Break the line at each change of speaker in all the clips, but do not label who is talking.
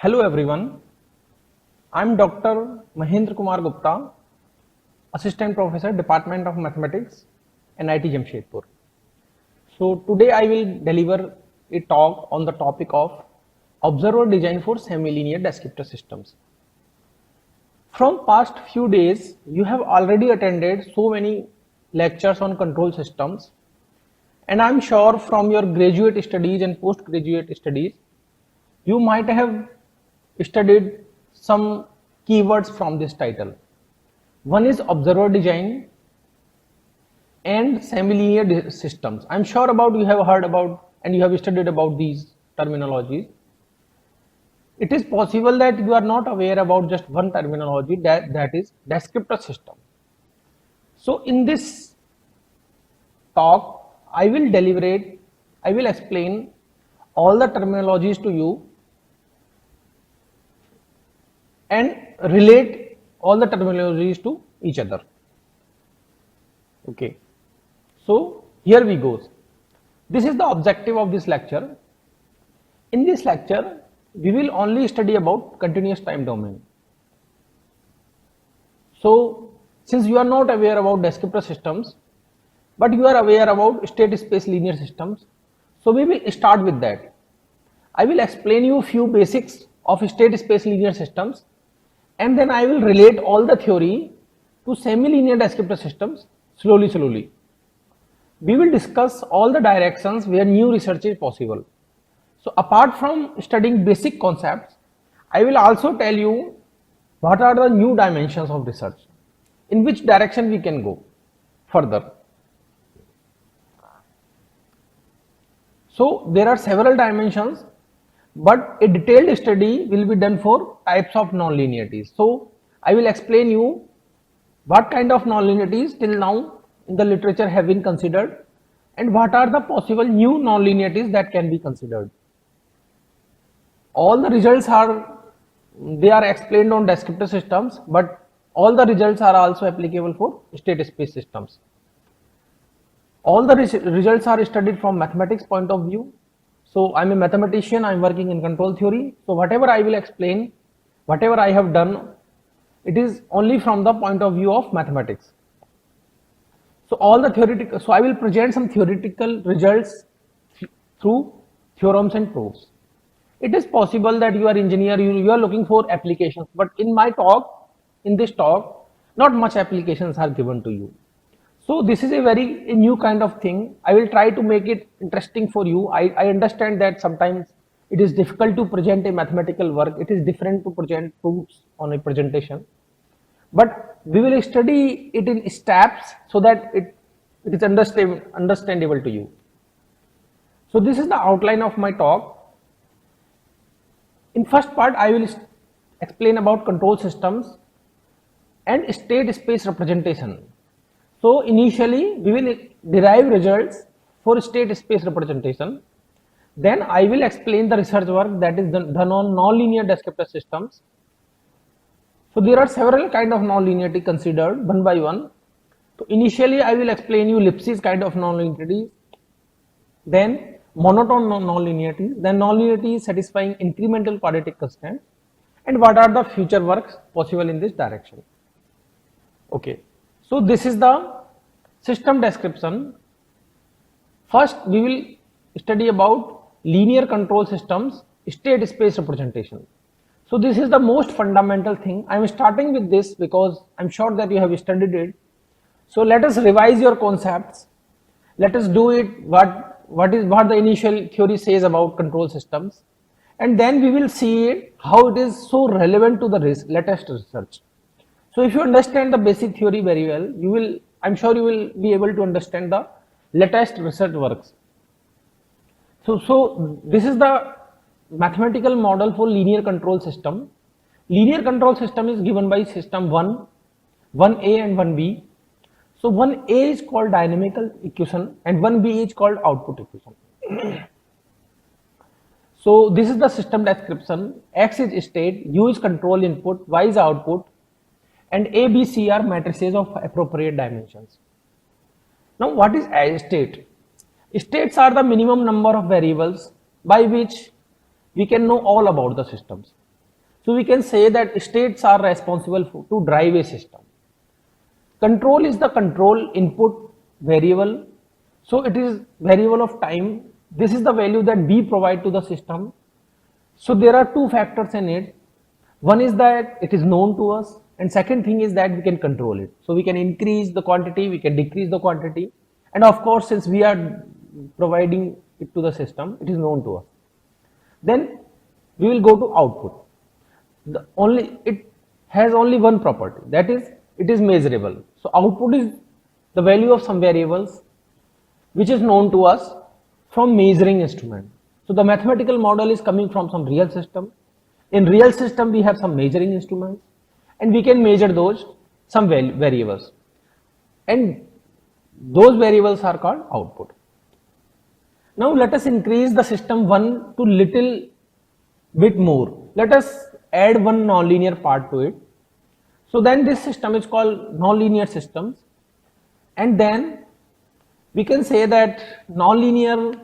Hello everyone, I'm Dr. Mahendra Kumar Gupta, Assistant Professor, Department of Mathematics, NIT Jamshedpur. So today I will deliver a talk on the topic of observer design for semi-linear descriptor systems. From past few days, you have already attended so many lectures on control systems, and I'm sure from your graduate studies and postgraduate studies, you might have studied some keywords from this title. One is observer design and semi-linear systems. I'm sure about you have heard about and you have studied about these terminologies. It is possible that you are not aware about just one terminology, that is descriptor system. So in this talk, I will explain all the terminologies to you and relate all the terminologies to each other. Okay, so here we go. This is the objective of this lecture. In this lecture, we will only study about continuous time domain. So since you are not aware about descriptor systems, but you are aware about state space linear systems, so we will start with that. I will explain you few basics of state space linear systems, and then I will relate all the theory to semi-linear descriptor systems slowly. We will discuss all the directions where new research is possible. So apart from studying basic concepts, I will also tell you what are the new dimensions of research, in which direction we can go further. So there are several dimensions, but a detailed study will be done for types of nonlinearities. So I will explain you what kind of nonlinearities till now in the literature have been considered and what are the possible new nonlinearities that can be considered. All the results are explained on descriptor systems, but all the results are also applicable for state space systems. All the results are studied from mathematics point of view. So I'm a mathematician, I'm working in control theory. So whatever I will explain, whatever I have done, it is only from the point of view of mathematics. So I will present some theoretical results through theorems and proofs. It is possible that you are engineer, you are looking for applications, but in this talk, not much applications are given to you. So this is a new kind of thing. I will try to make it interesting for you. I understand that sometimes it is difficult to present a mathematical work. It is different to present proofs on a presentation. But we will study it in steps so that it is understandable to you. So this is the outline of my talk. In first part, I will explain about control systems and state space representation. So initially we will derive results for state space representation. Then I will explain the research work that is done on nonlinear descriptor systems. So there are several kind of nonlinearity considered one by one. So initially I will explain you Lipschitz kind of nonlinearity, then monotone nonlinearity, then nonlinearity satisfying incremental quadratic constant, and what are the future works possible in this direction. Okay. So this is the system description. First we will study about linear control systems state space representation. So this is the most fundamental thing. I am starting with this because I am sure that you have studied it. So let us revise your concepts. Let us do it what the initial theory says about control systems, and then we will see how it is so relevant to the latest research. So if you understand the basic theory very well, I'm sure you will be able to understand the latest research works. So this is the mathematical model for linear control system. Linear control system is given by system 1, 1A and 1B. So 1A is called dynamical equation and 1B is called output equation. So this is the system description. X is state, U is control input, Y is output, and A, B, C are matrices of appropriate dimensions. Now what is a state? States are the minimum number of variables by which we can know all about the systems. So we can say that states are responsible to drive a system. Control is the control input variable. So it is variable of time. This is the value that we provide to the system. So there are two factors in it. One is that it is known to us, and second thing is that we can control it. So we can increase the quantity, we can decrease the quantity, and of course, since we are providing it to the system, it is known to us. Then we will go to output. It has only one property, that is it is measurable. So output is the value of some variables which is known to us from measuring instrument. So the mathematical model is coming from some real system. In real system we have some measuring instruments, and we can measure those some variables, and those variables are called output. Now let us increase the system one to little bit more. Let us add one nonlinear part to it. So then this system is called nonlinear systems, and then we can say that nonlinear,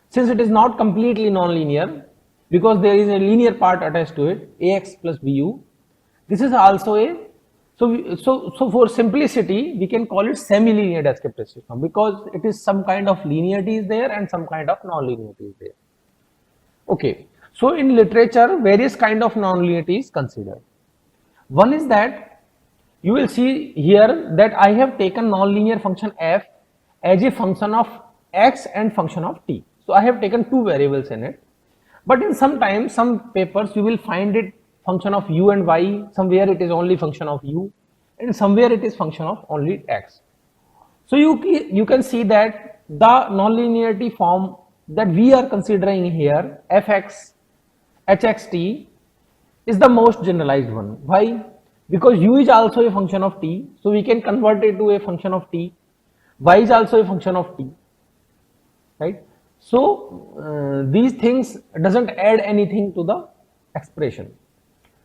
since it is not completely nonlinear because there is a linear part attached to it, ax plus bu, this is also a, so for simplicity we can call it semi-linear descriptive system, because it is some kind of linearity is there and some kind of non-linearity is there. Okay, so in literature various kind of non-linearity is considered. One is that you will see here that I have taken nonlinear function f as a function of x and function of t. So I have taken two variables in it, but in some papers you will find it function of u and y, somewhere it is only function of u, and somewhere it is function of only x. So you can see that the nonlinearity form that we are considering here, fx hxt, is the most generalized one. Why? Because u is also a function of t, so we can convert it to a function of t. Y is also a function of t, right? So these things doesn't add anything to the expression.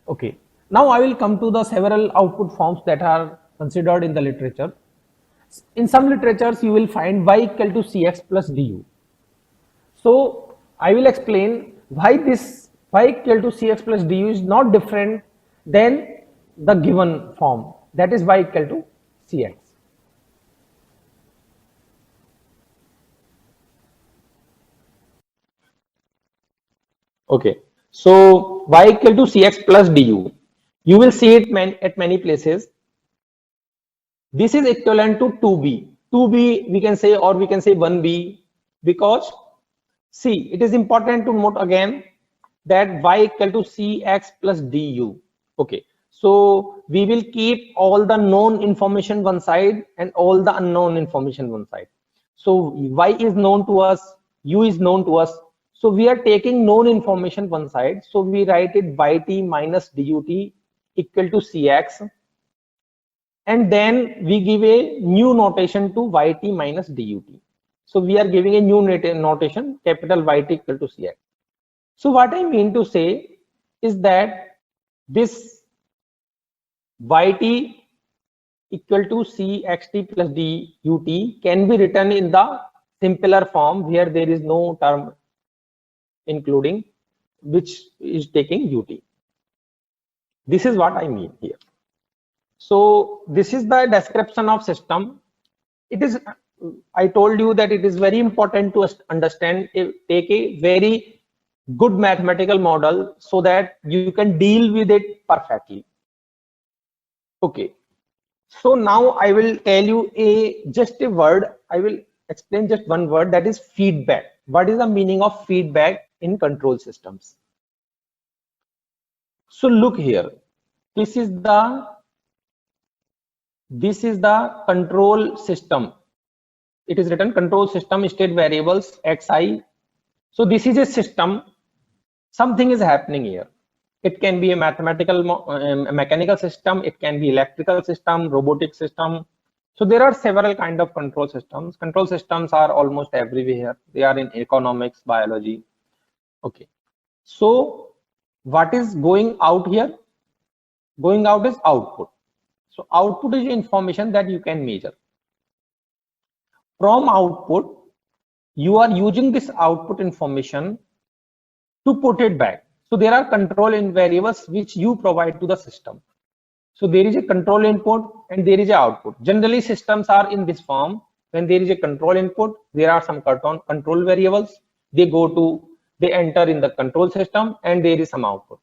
Okay, now I will come to the several output forms that are considered in the literature. In some literatures you will find y equal to cx plus du. So I will explain why this y equal to cx plus du is not different than the given form, that is y equal to cx. Okay, so y equal to cx plus du, you will see it at many places. This is equivalent to 2b. 2b we can say, or we can say 1b, because see, it is important to note again that y equal to cx plus du. Okay, so we will keep all the known information one side and all the unknown information one side. So y is known to us, u is known to us. So we are taking known information one side. So we write it yt minus dut equal to cx, and then we give a new notation to yt minus dut. So we are giving a new notation, capital Yt equal to cx. So what I mean to say is that this yt equal to cxt plus dut can be written in the simpler form where there is no term including, which is taking ut. This is what I mean here. So this is the description of system. It is, I told you that it is very important to understand, take a very good mathematical model so that you can deal with it perfectly. Okay, so now I will tell you just a word. I will explain just one word, that is feedback. What is the meaning of feedback in control systems? So look here, this is the control system. It is written control system state variables xi. So this is a system. Something is happening here. It can be a mechanical system, it can be electrical system, robotic system. So there are several kind of control systems. Control systems are almost everywhere. They are in economics, biology. Okay, so what is going out here? Going out is output. So output is information that you can measure. From output, you are using this output information to put it back. So there are control in variables which you provide to the system. So there is a control input and there is a output. Generally systems are in this form. When there is a control input, there are some control variables. They enter in the control system and there is some output.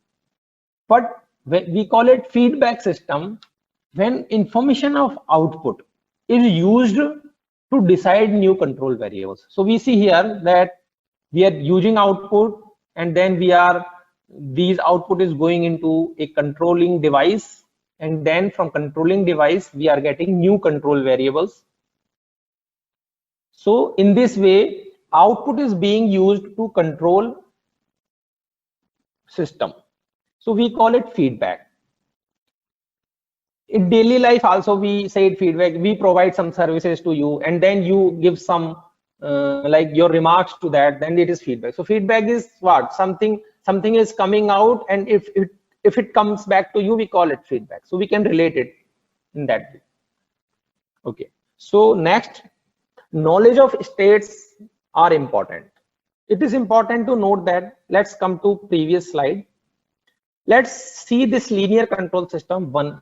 But we call it feedback system when information of output is used to decide new control variables. So we see here that we are using output and then these output is going into a controlling device, and then from controlling device we are getting new control variables. So in this way output is being used to control system. So we call it feedback. In daily life also we said feedback. We provide some services to you and then you give some like your remarks to that, then it is feedback. So feedback is what? Something is coming out, and if it comes back to you, we call it feedback. So we can relate it in that way. Okay. So next, knowledge of states are important. It is important to note that. Let's come to previous slide. Let's see this linear control system 1.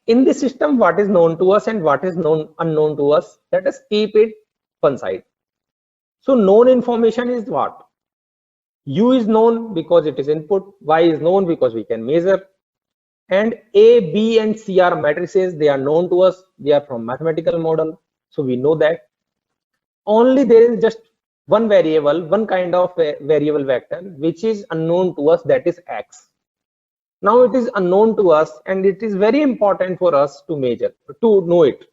In this system, what is known to us and what is unknown to us, let us keep it one side. So known information is what? U is known because it is input, Y is known because we can measure, and A, B, and C are matrices. They are known to us. They are from mathematical model, so we know that. Only there is just one variable, one kind of variable vector which is unknown to us, that is X. Now it is unknown to us and it is very important for us to measure, to know it.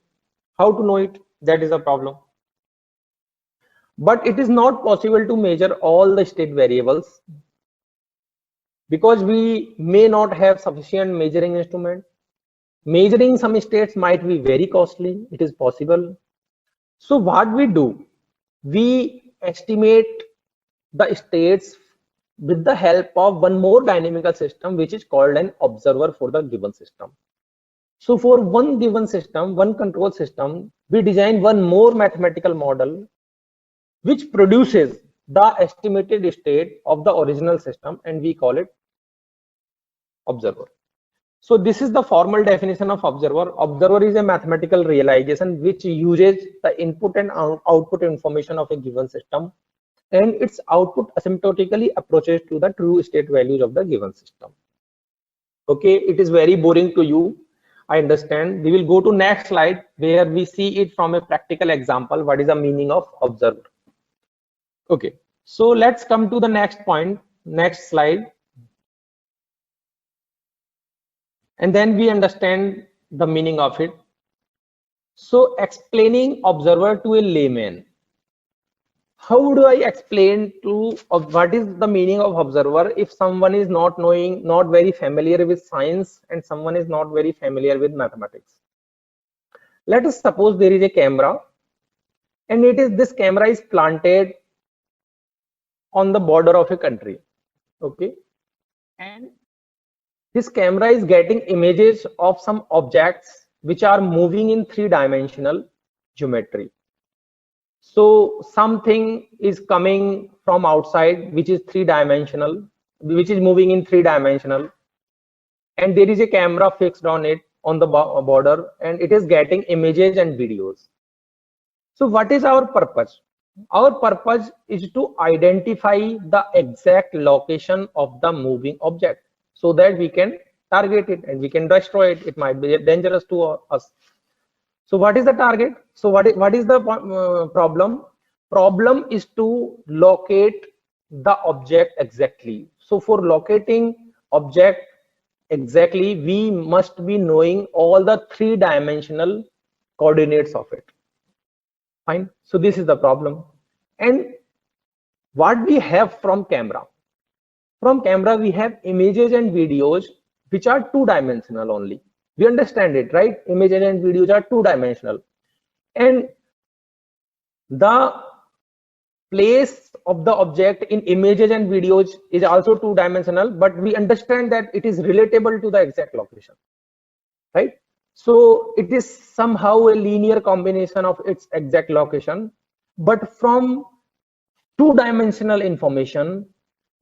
How to know it? That is a problem. But it is not possible to measure all the state variables because we may not have sufficient measuring instrument. Measuring some states might be very costly. It is possible. So what we do? We estimate the states with the help of one more dynamical system which is called an observer for the given system. So for one given system, one control system, we design one more mathematical model which produces the estimated state of the original system, and we call it observer. So this is the formal definition of observer. Observer is a mathematical realization which uses the input and output information of a given system, and its output asymptotically approaches to the true state values of the given system. Okay, it is very boring to you, I understand. We will go to next slide where we see it from a practical example. What is the meaning of observer? Okay, so let's come to the next point, next slide, and then we understand the meaning of it. So explaining observer to a layman. How do I explain to what is the meaning of observer if someone is not very familiar with science and someone is not very familiar with mathematics? Let us suppose there is a camera, and this camera is planted on the border of a country. Okay, and this camera is getting images of some objects which are moving in 3-dimensional geometry. So something is coming from outside which is 3-dimensional, which is moving in 3-dimensional, and there is a camera fixed on it on the border, and it is getting images and videos. So what is our purpose? Our purpose is to identify the exact location of the moving object so that we can target it and we can destroy it. It might be dangerous to us. So what is the target? So what is the problem? Problem is to locate the object exactly. So for locating object exactly, we must be knowing all the 3-dimensional coordinates of it. Fine. So this is the problem. And what we have from camera? From camera we have images and videos which are 2-dimensional only. We understand it, right? Images and videos are 2-dimensional, and the place of the object in images and videos is also 2-dimensional, but we understand that it is relatable to the exact location, right? So it is somehow a linear combination of its exact location, but from 2-dimensional information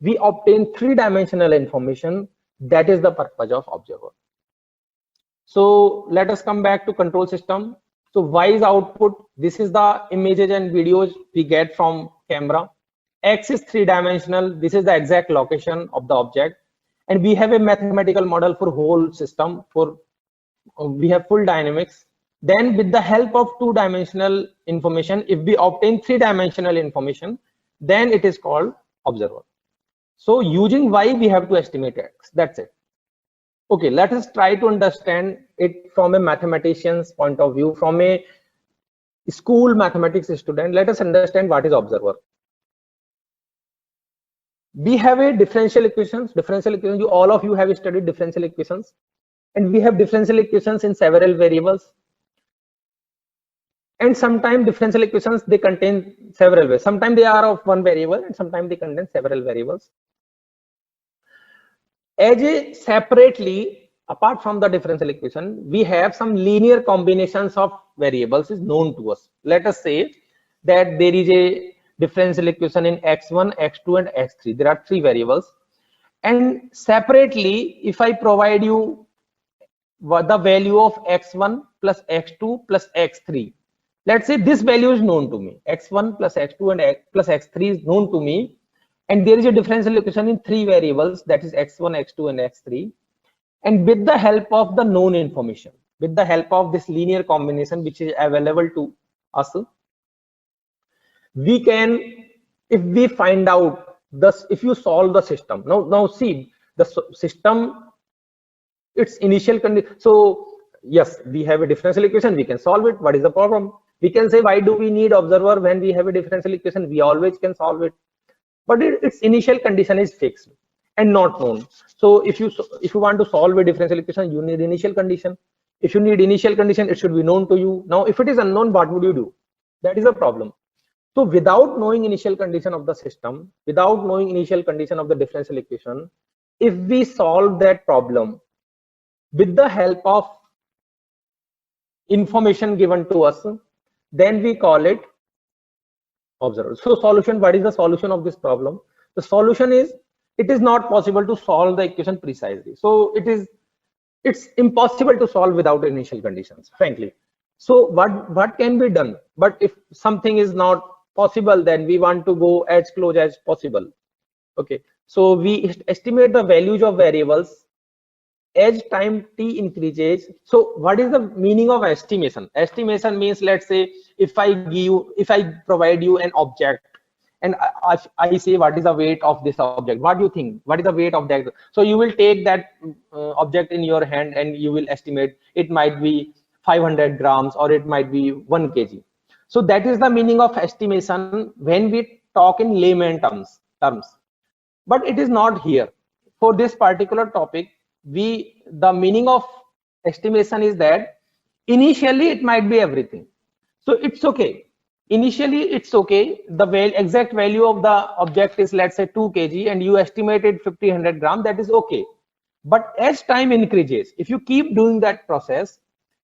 we obtain three-dimensional information. That is the purpose of observer. So let us come back to control system. So Y is output. This is the images and videos we get from camera. X is three-dimensional. This is the exact location of the object. And we have a mathematical model for whole system. For we have full dynamics. Then with the help of two-dimensional information, if we obtain three-dimensional information, then it is called observer. So using Y, we have to estimate X. That's it. Okay, let us try to understand it from a mathematician's point of view, from a school mathematics student. Let us understand what is observer. We have a differential equations. All of you have studied differential equations, and we have differential equations in several variables. And sometimes differential equations, they contain several ways. Sometimes they are of one variable, and sometimes they contain several variables. As a separately, apart from the differential equation, we have some linear combinations of variables is known to us. Let us say that there is a differential equation in x1, x2, and x3. There are three variables. And separately, if I provide you the value of x1 plus x2 plus x3, let's say this value is known to me. x1 plus x2 and plus x3 is known to me. And there is a differential equation in three variables, that is x1, x2, and x3. And with the help of the known information, with the help of this linear combination which is available to us, we can, if we find out this, if you solve the system. Now see the system, its initial condition. So yes, we have a differential equation, we can solve it. What is the problem? We can say, why do we need observer when we have a differential equation? We always can solve it. But its initial condition is fixed and not known. So if you want to solve a differential equation, you need initial condition. If you need initial condition, it should be known to you. Now, if it is unknown, what would you do? That is a problem. So without knowing initial condition of the system, without knowing initial condition of the differential equation, if we solve that problem with the help of information given to us, then we call it observer. So solution, what is the solution of this problem? The solution is, it is not possible to solve the equation precisely. So it's impossible to solve without initial conditions, frankly. So what can be done? But if something is not possible, then we want to go as close as possible. Okay, so we estimate the values of variables as time t increases. So what is the meaning of estimation? Estimation means, let's say if I provide you an object and I say what is the weight of this object, what do you think? What is the weight of that? So you will take that object in your hand and you will estimate it might be 500 grams or it might be 1 kg. So that is the meaning of estimation when we talk in layman terms. But it is not here. For this particular topic, the meaning of estimation is that initially it might be everything. So it's okay. Initially it's okay. The exact value of the object is, let's say, 2 kg and you estimated 1500 grams. That is okay. But as time increases, if you keep doing that process,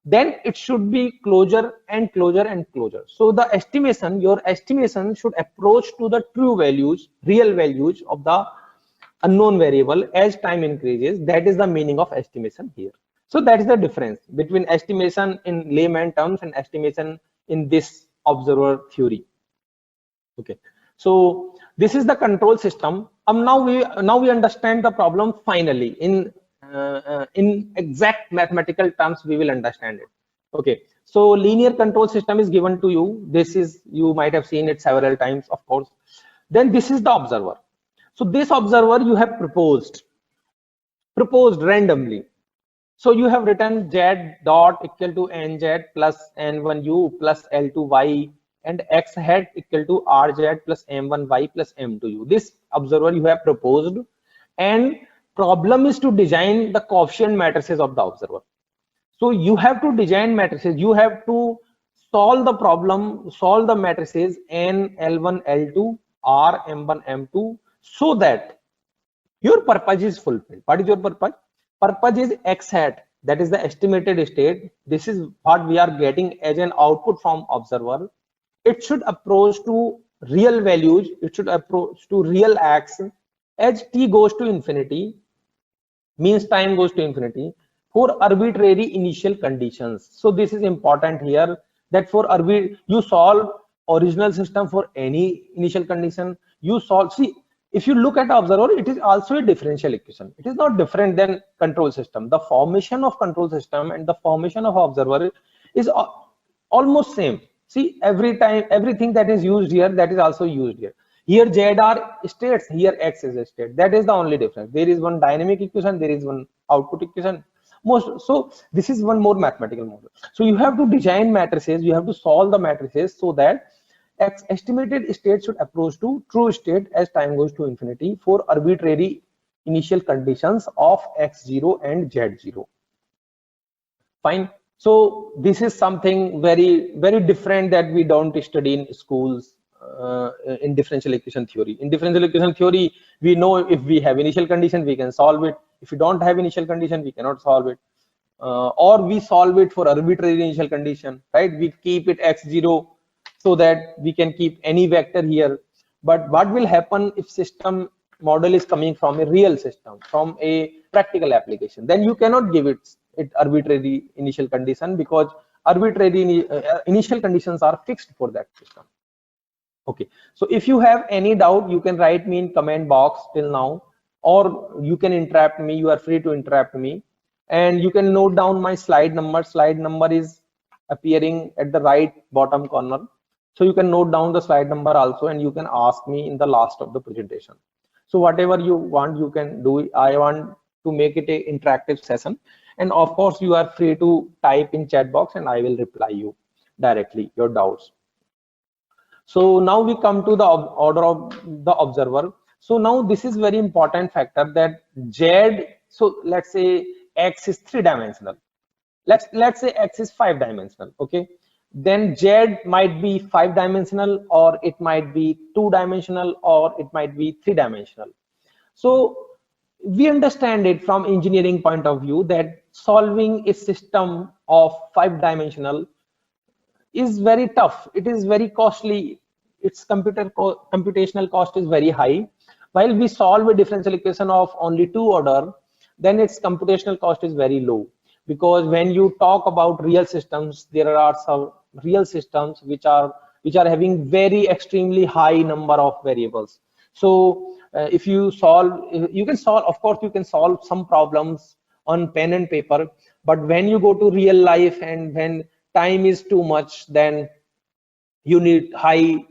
then it should be closer and closer and closer. So the estimation, your estimation should approach to the true values, real values of the unknown variable as time increases. That is the meaning of estimation here. So that is the difference between estimation in layman terms and estimation in this observer theory. Okay, so this is the control system. Now we understand the problem finally in exact mathematical terms. We will understand it. Okay, so linear control system is given to you. This is, you might have seen it several times, of course. Then this is the observer. So this observer you have proposed randomly. So you have written z dot equal to nz plus n1u plus l2y and x hat equal to rz plus m1y plus m2u. This observer you have proposed, and problem is to design the coefficient matrices of the observer. So you have to design matrices. You have to solve the problem, solve the matrices n, l1, l2, r, m1, m2, so that your purpose is fulfilled. What is your purpose? Purpose is x hat, that is the estimated state. This is what we are getting as an output from observer. It should approach to real values, it should approach to real x, as t goes to infinity, means time goes to infinity, for arbitrary initial conditions. So this is important here, that for you solve original system for any initial condition. You solve, see, if you look at observer, it is also a differential equation. It is not different than control system. The formation of control system and the formation of observer is almost same. See, every time, everything that is used here, that is also used here. Here Z are states, here X is a state. That is the only difference. There is one dynamic equation, there is one output equation. So this is one more mathematical model. So you have to design matrices, you have to solve the matrices so that X estimated state should approach to true state as time goes to infinity for arbitrary initial conditions of X0 and Z0. Fine. So this is something very different that we don't study in schools in differential equation theory. In differential equation theory, we know if we have initial condition, we can solve it. If we don't have initial condition, we cannot solve it. Or we solve it for arbitrary initial condition, right? We keep it x0 so that we can keep any vector here. But what will happen if system model is coming from a real system, from a practical application? Then you cannot give it arbitrary initial condition, because arbitrary initial conditions are fixed for that system. Okay, so if you have any doubt, you can write me in comment box till now, or you can interrupt me. You are free to interrupt me, and you can note down my slide number. Slide number is appearing at the right bottom corner, so you can note down the slide number also, and you can ask me in the last of the presentation. So whatever you want, you can do. I want to make it a interactive session, and of course you are free to type in chat box, and I will reply you directly your doubts. So now we come to the order of the observer. So now this is very important factor, that Z, so let's say X is 3-dimensional. Let's say X is 5-dimensional. Okay, then Z might be 5-dimensional, or it might be 2-dimensional, or it might be 3-dimensional. So we understand it from engineering point of view that solving a system of 5-dimensional is very tough. It is very costly. Its computational cost is very high. While we solve a differential equation of only 2 order, then its computational cost is very low. Because when you talk about real systems, there are some real systems which are having very extremely high number of variables. So if you solve, you can solve, of course you can solve some problems on pen and paper, but when you go to real life and when time is too much, then you need high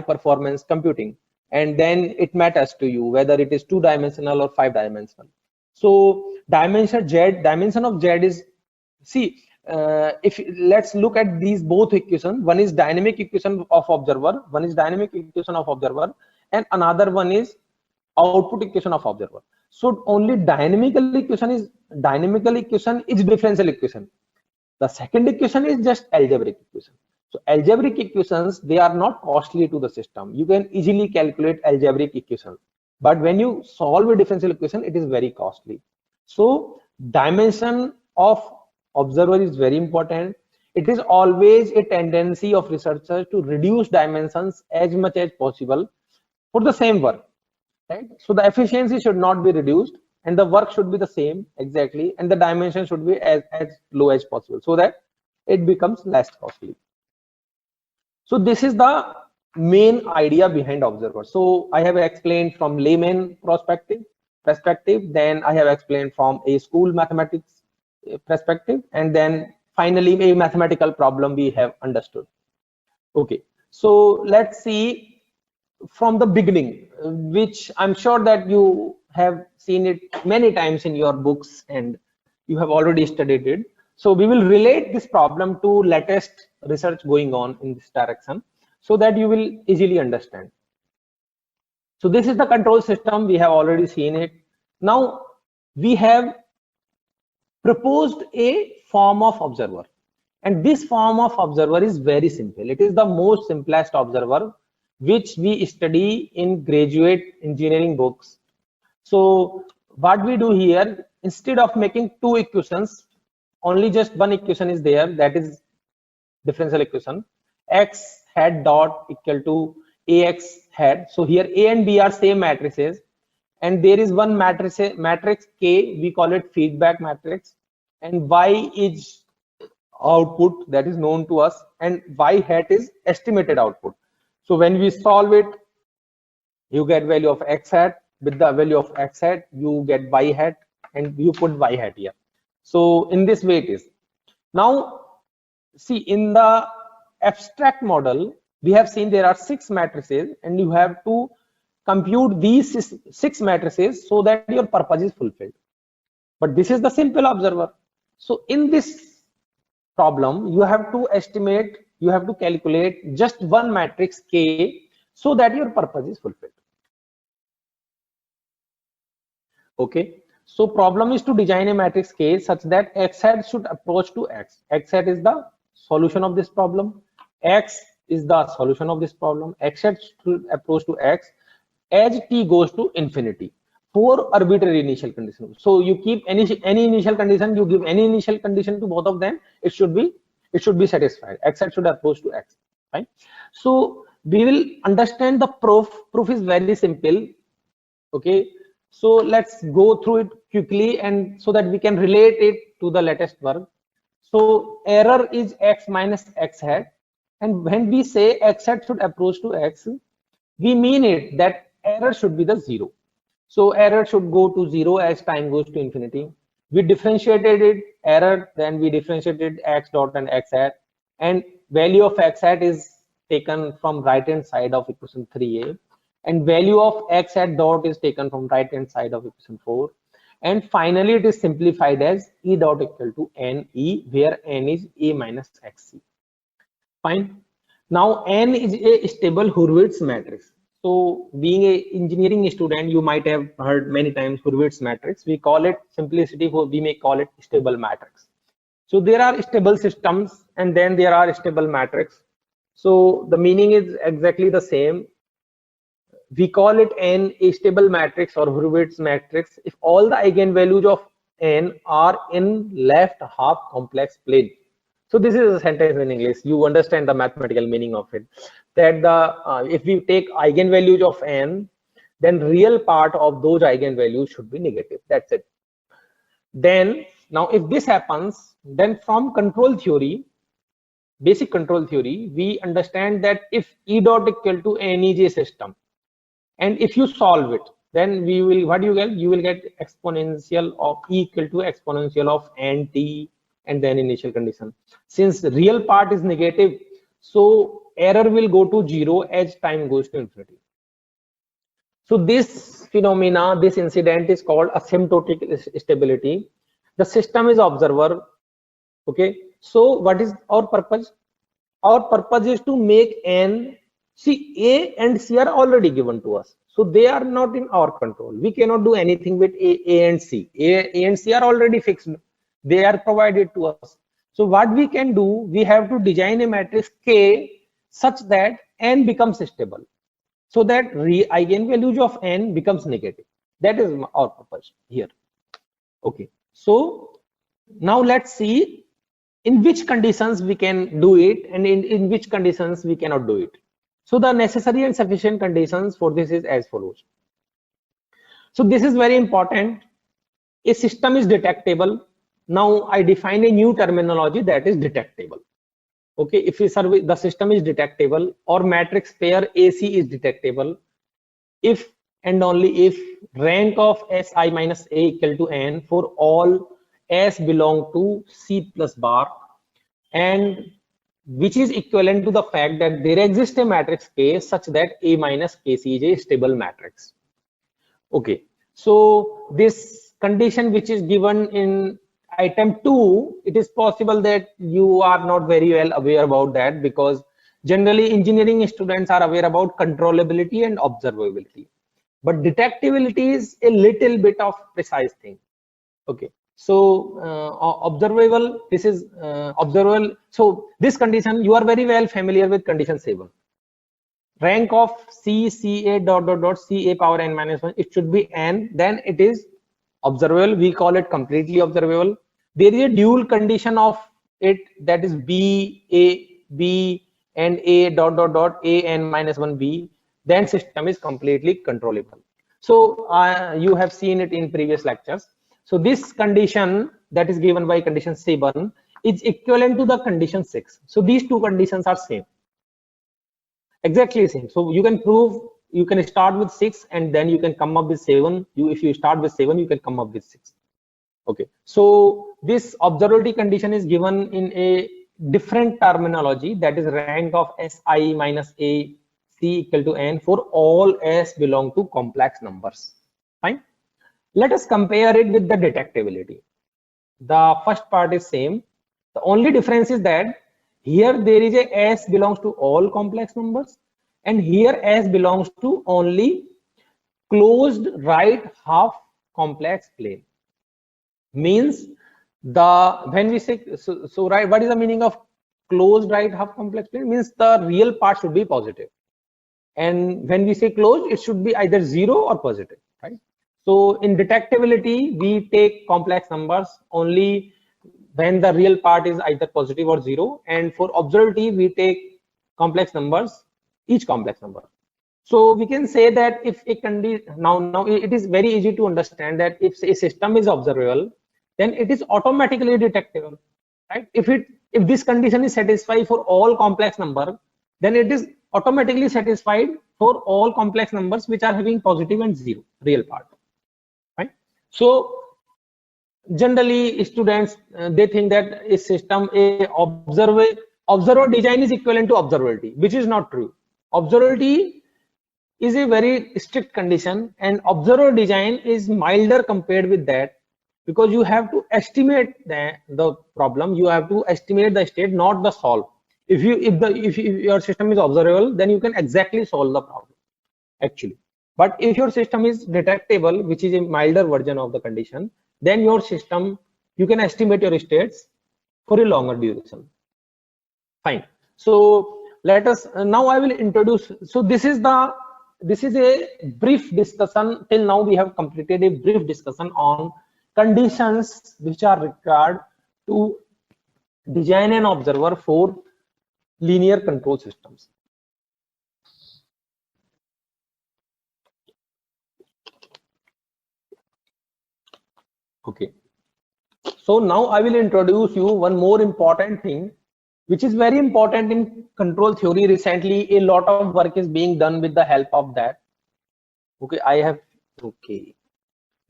performance computing, and then it matters to you whether it is 2-dimensional or 5-dimensional. So dimension of Z is, see, if let's look at these both equations. One is dynamic equation of observer, and another one is output equation of observer. So only dynamical equation is differential equation. The second equation is just algebraic equation. So algebraic equations, they are not costly to the system. You can easily calculate algebraic equation. But when you solve a differential equation, it is very costly. So dimension of observer is very important. It is always a tendency of researchers to reduce dimensions as much as possible for the same work, right? So the efficiency should not be reduced, and the work should be the same exactly, and the dimension should be as low as possible, so that it becomes less costly. So this is the main idea behind observer. So I have explained from layman perspective, then I have explained from a school mathematics perspective, and then finally a mathematical problem we have understood. Okay, so let's see from the beginning, which I'm sure that you have seen it many times in your books and you have already studied it. So we will relate this problem to latest research going on in this direction, so that you will easily understand. So this is the control system. We have already seen it. Now we have proposed a form of observer, and this form of observer is very simple. It is the most simplest observer which we study in graduate engineering books. So what we do here, instead of making 2 equations, only just one equation is there, that is differential equation. X hat dot equal to Ax hat. So here A and B are same matrices, and there is one matrix K, we call it feedback matrix, and Y is output that is known to us, and Y hat is estimated output. So when we solve it, you get value of X hat. With the value of X hat, you get Y hat, and you put Y hat here. So in this way it is. Now, see, in the abstract model, we have seen there are 6 matrices, and you have to compute these 6 matrices so that your purpose is fulfilled. But this is the simple observer. So in this problem, you have to estimate, you have to calculate just one matrix K so that your purpose is fulfilled. Okay. So problem is to design a matrix K such that X hat should approach to X. X hat is the solution of this problem. X is the solution of this problem. X hat should approach to X as t goes to infinity for arbitrary initial condition. So you keep any initial condition, you give any initial condition to both of them, it should be satisfied. X hat should approach to X. Right? So we will understand the proof. Proof is very simple. Okay. So let's go through it quickly, and so that we can relate it to the latest work. So error is X minus X hat, and when we say X hat should approach to X, we mean it that error should be the 0. So error should go to 0 as time goes to infinity. We differentiated it error, then we differentiated X dot and X hat, and value of X hat is taken from right hand side of equation 3a, and value of X hat dot is taken from right hand side of equation 4, and finally it is simplified as E dot equal to NE, where N is A minus XC. Fine. Now N is a stable Hurwitz matrix. So being a engineering student, you might have heard many times Hurwitz matrix. We call it simplicity for, we may call it stable matrix. So there are stable systems, and then there are stable matrix. So the meaning is exactly the same. We call it N a stable matrix or Hurwitz matrix if all the eigenvalues of N are in left half complex plane. So this is a sentence in English. You understand the mathematical meaning of it. That the if we take eigenvalues of N, then real part of those eigenvalues should be negative. That's it. Then now if this happens, then from control theory, basic control theory, we understand that if E dot equal to N is a system, and if you solve it, then we will, what you get? You will get exponential of E equal to exponential of NT and then initial condition. Since the real part is negative, so error will go to 0 as time goes to infinity. So this phenomena, this incident is called asymptotic stability. The system is observer. Okay. So what is our purpose? Our purpose is to make N. See, A and C are already given to us, so they are not in our control. We cannot do anything with A and C. A and C are already fixed. They are provided to us. So what we can do, we have to design a matrix K such that N becomes stable, so that eigenvalues of N becomes negative. That is our purpose here. Okay. So now let's see in which conditions we can do it, and in which conditions we cannot do it. So the necessary and sufficient conditions for this is as follows. So this is very important. A system is detectable. Now I define a new terminology, that is detectable. Okay, if we survey the system is detectable, or matrix pair AC is detectable if and only if rank of Si minus A equal to N for all S belong to C plus bar, and which is equivalent to the fact that there exists a matrix K such that A minus KC is a stable matrix. Okay, so this condition which is given in item 2, it is possible that you are not very well aware about that, because generally engineering students are aware about controllability and observability, but detectability is a little bit of precise thing. Okay. So observable, this is observable. So this condition, you are very well familiar with condition 7. Rank of CA dot dot dot CA power N minus 1, it should be N, then it is observable. We call it completely observable. There is a dual condition of it, that is B, A, B and A dot dot dot A N minus 1 B. then system is completely controllable. So you have seen it in previous lectures. So this condition that is given by condition 7 is equivalent to the condition 6. So these two conditions are same, exactly same. So you can prove, you can start with 6 and then you can come up with 7. If you start with 7, you can come up with 6. Okay, so this observability condition is given in a different terminology, that is rank of Si minus A C equal to n for all S belong to complex numbers. Fine. Let us compare it with the detectability. The first part is same. The only difference is that here there is a S belongs to all complex numbers, and here S belongs to only closed right half complex plane. Means when we say so right, what is the meaning of closed right half complex plane? Means the real part should be positive, and when we say closed, it should be either 0 or positive, right? So in detectability, we take complex numbers only when the real part is either positive or 0, and for observability, we take complex numbers, each complex number. So we can say that if a condition, now it is very easy to understand that if a system is observable, then it is automatically detectable, right? If this condition is satisfied for all complex number, then it is automatically satisfied for all complex numbers which are having positive and 0 real part, right? So generally students they think that a system, a observer design is equivalent to observability, which is not true. Observability is a very strict condition, and observer design is milder compared with that, because you have to estimate the problem, you have to estimate the state, not the solve. If your system is observable, then you can exactly solve the problem actually. But if your system is detectable, which is a milder version of the condition, then your system, you can estimate your states for a longer duration. Fine. So let us now I will introduce. So this is a brief discussion. Till now we have completed a brief discussion on conditions which are required to design an observer for linear control systems. Okay. So now I will introduce you one more important thing, which is very important in control theory. Recently, a lot of work is being done with the help of that. Okay, okay.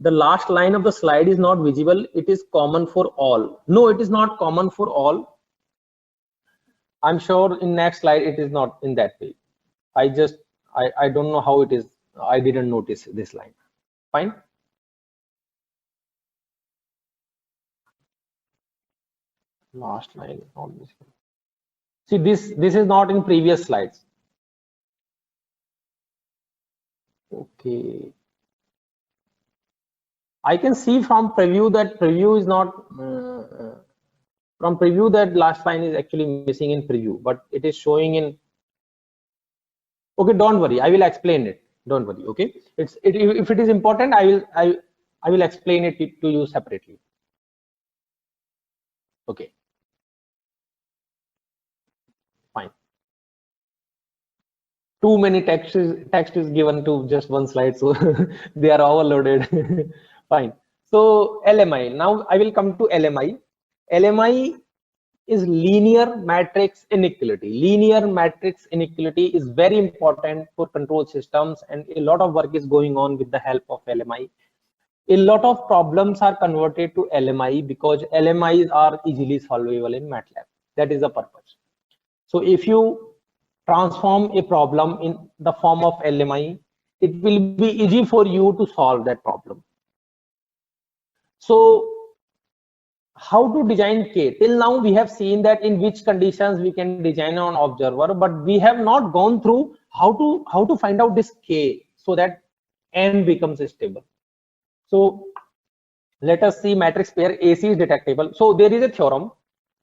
The last line of the slide is not visible. It is common for all. No, it is not common for all. I'm sure in next slide it is not in that way. I don't know how it is. I didn't notice this line. Fine. Last line is not visible. See, this is not in previous slides. Okay. I can see from preview that preview is not from preview that last line is actually missing in preview, but it is showing in. Okay, don't worry, I will explain it. Don't worry. Okay, if it is important, I will explain it to you separately. Okay, fine. Too many text is given to just one slide, so they are overloaded. Fine. So LMI. Now I will come to LMI. LMI is linear matrix inequality. Linear matrix inequality is very important for control systems, and a lot of work is going on with the help of LMI. A lot of problems are converted to LMI because LMIs are easily solvable in MATLAB. That is the purpose. So if you transform a problem in the form of LMI, it will be easy for you to solve that problem. So how to design K? Till now we have seen that in which conditions we can design an observer, but we have not gone through how to find out this K so that N becomes stable. So let us see matrix pair AC is detectable. So there is a theorem.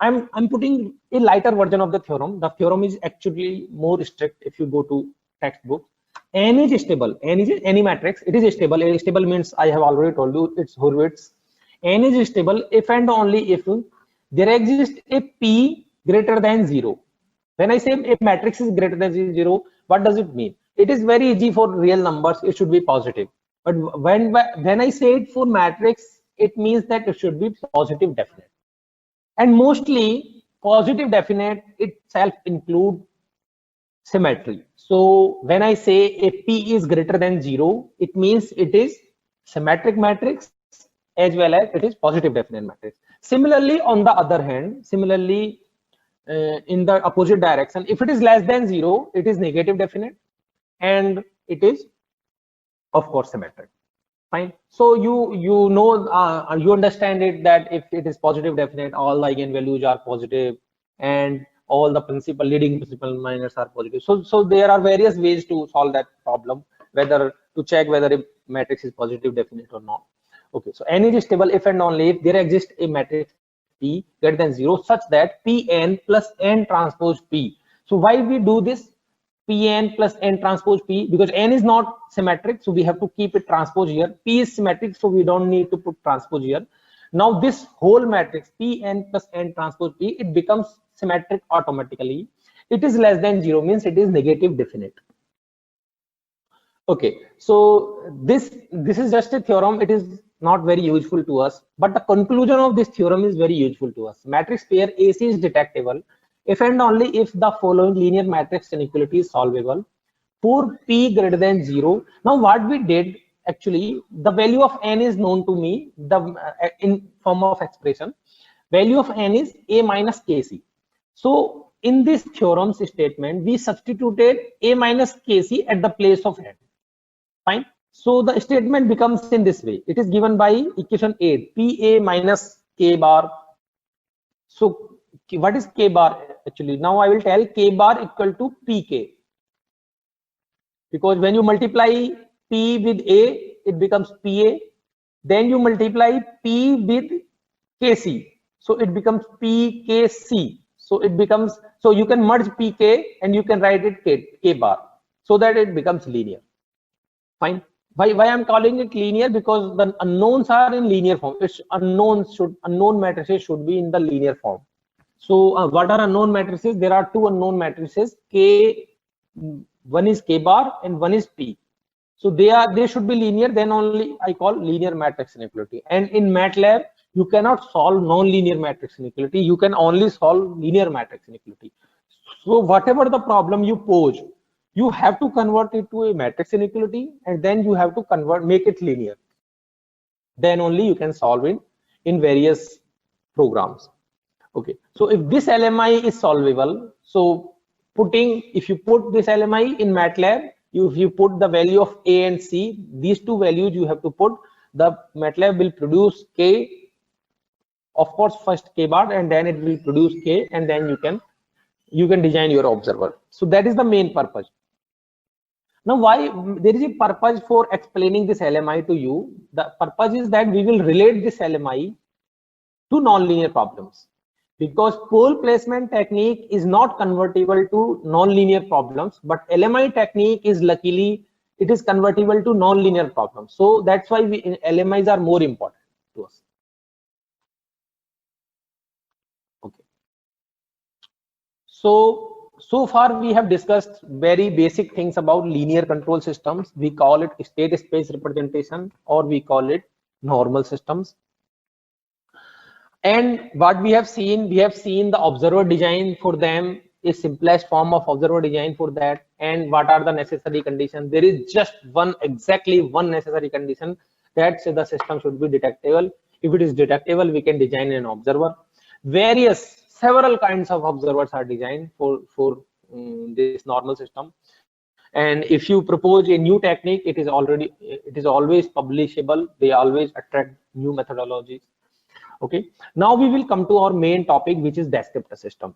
I'm putting a lighter version of the theorem. The theorem is actually more strict if you go to textbook. N is stable. N is any matrix. It is stable. A stable means I have already told you it's Hurwitz. N is stable if and only if there exists a P greater than 0. When I say a matrix is greater than 0, what does it mean? it is very easy for real numbers, it should be positive. But when I say it for matrix, it means that it should be positive definite. And mostly positive definite itself include symmetry. So when I say a P is greater than 0, it means it is symmetric matrix as well as it is positive definite matrix. Similarly, on the other hand, similarly in the opposite direction, if it is less than 0, it is negative definite and it is of course symmetric. Fine. So you know, you understand it, that if it is positive definite, all the eigenvalues are positive and all the principal leading principal minors are positive. So there are various ways to solve that problem, whether to check whether a matrix is positive definite or not. Okay, so n is stable if and only if there exists a matrix P greater than 0 such that Pn plus n transpose P. So why we do this Pn plus n transpose P? Because n is not symmetric, so we have to keep it transpose here. P is symmetric, so we don't need to put transpose here. Now this whole matrix Pn plus n transpose P, it becomes symmetric automatically. It is less than 0, means it is negative definite. Okay, so this is just a theorem. It is not very useful to us, but the conclusion of this theorem is very useful to us. Matrix pair AC is detectable if and only if the following linear matrix inequality is solvable for P greater than 0. Now what we did, actually the value of n is known to me, the in form of expression, value of n is a minus kc. So in this theorem's statement, we substituted a minus kc at the place of n. Fine. So the statement becomes in this way. It is given by equation 8, Pa minus k bar. So what is k bar actually? Now I will tell k bar equal to pk, because when you multiply p with a, it becomes pa. Then you multiply p with kc, so it becomes pkc. So it becomes, so you can merge pk and you can write it k bar, so that it becomes linear. Fine. Why I'm calling it linear? Because the unknowns are in linear form. It's unknown matrices should be in the linear form. So what are unknown matrices? There are two unknown matrices. One is k bar and one is p. So they should be linear. Then only I call linear matrix inequality. And in MATLAB, you cannot solve non-linear matrix inequality. You can only solve linear matrix inequality. So whatever the problem you pose, you have to convert it to a matrix inequality, and then you have to make it linear. Then only you can solve it in various programs. Okay, so if this LMI is solvable, so if you put this LMI in MATLAB, if you put the value of A and C, these two values you have to put, the MATLAB will produce K, of course first K bar, and then it will produce K, and then you can design your observer. So that is the main purpose. Now, why there is a purpose for explaining this LMI to you? The purpose is that we will relate this LMI to nonlinear problems, because pole placement technique is not convertible to nonlinear problems, but LMI technique is luckily it is convertible to nonlinear problems. So that's why LMIs are more important to us. Okay. So far we have discussed very basic things about linear control systems. We call it state space representation, or we call it normal systems. And what we have seen the observer design for them, is simplest form of observer design for that. And what are the necessary conditions? There is just exactly one necessary condition, that the system should be detectable. If it is detectable, we can design an observer. Several kinds of observers are designed for this normal system. And if you propose a new technique, it is always publishable. They always attract new methodologies. Okay, now we will come to our main topic, which is descriptor system.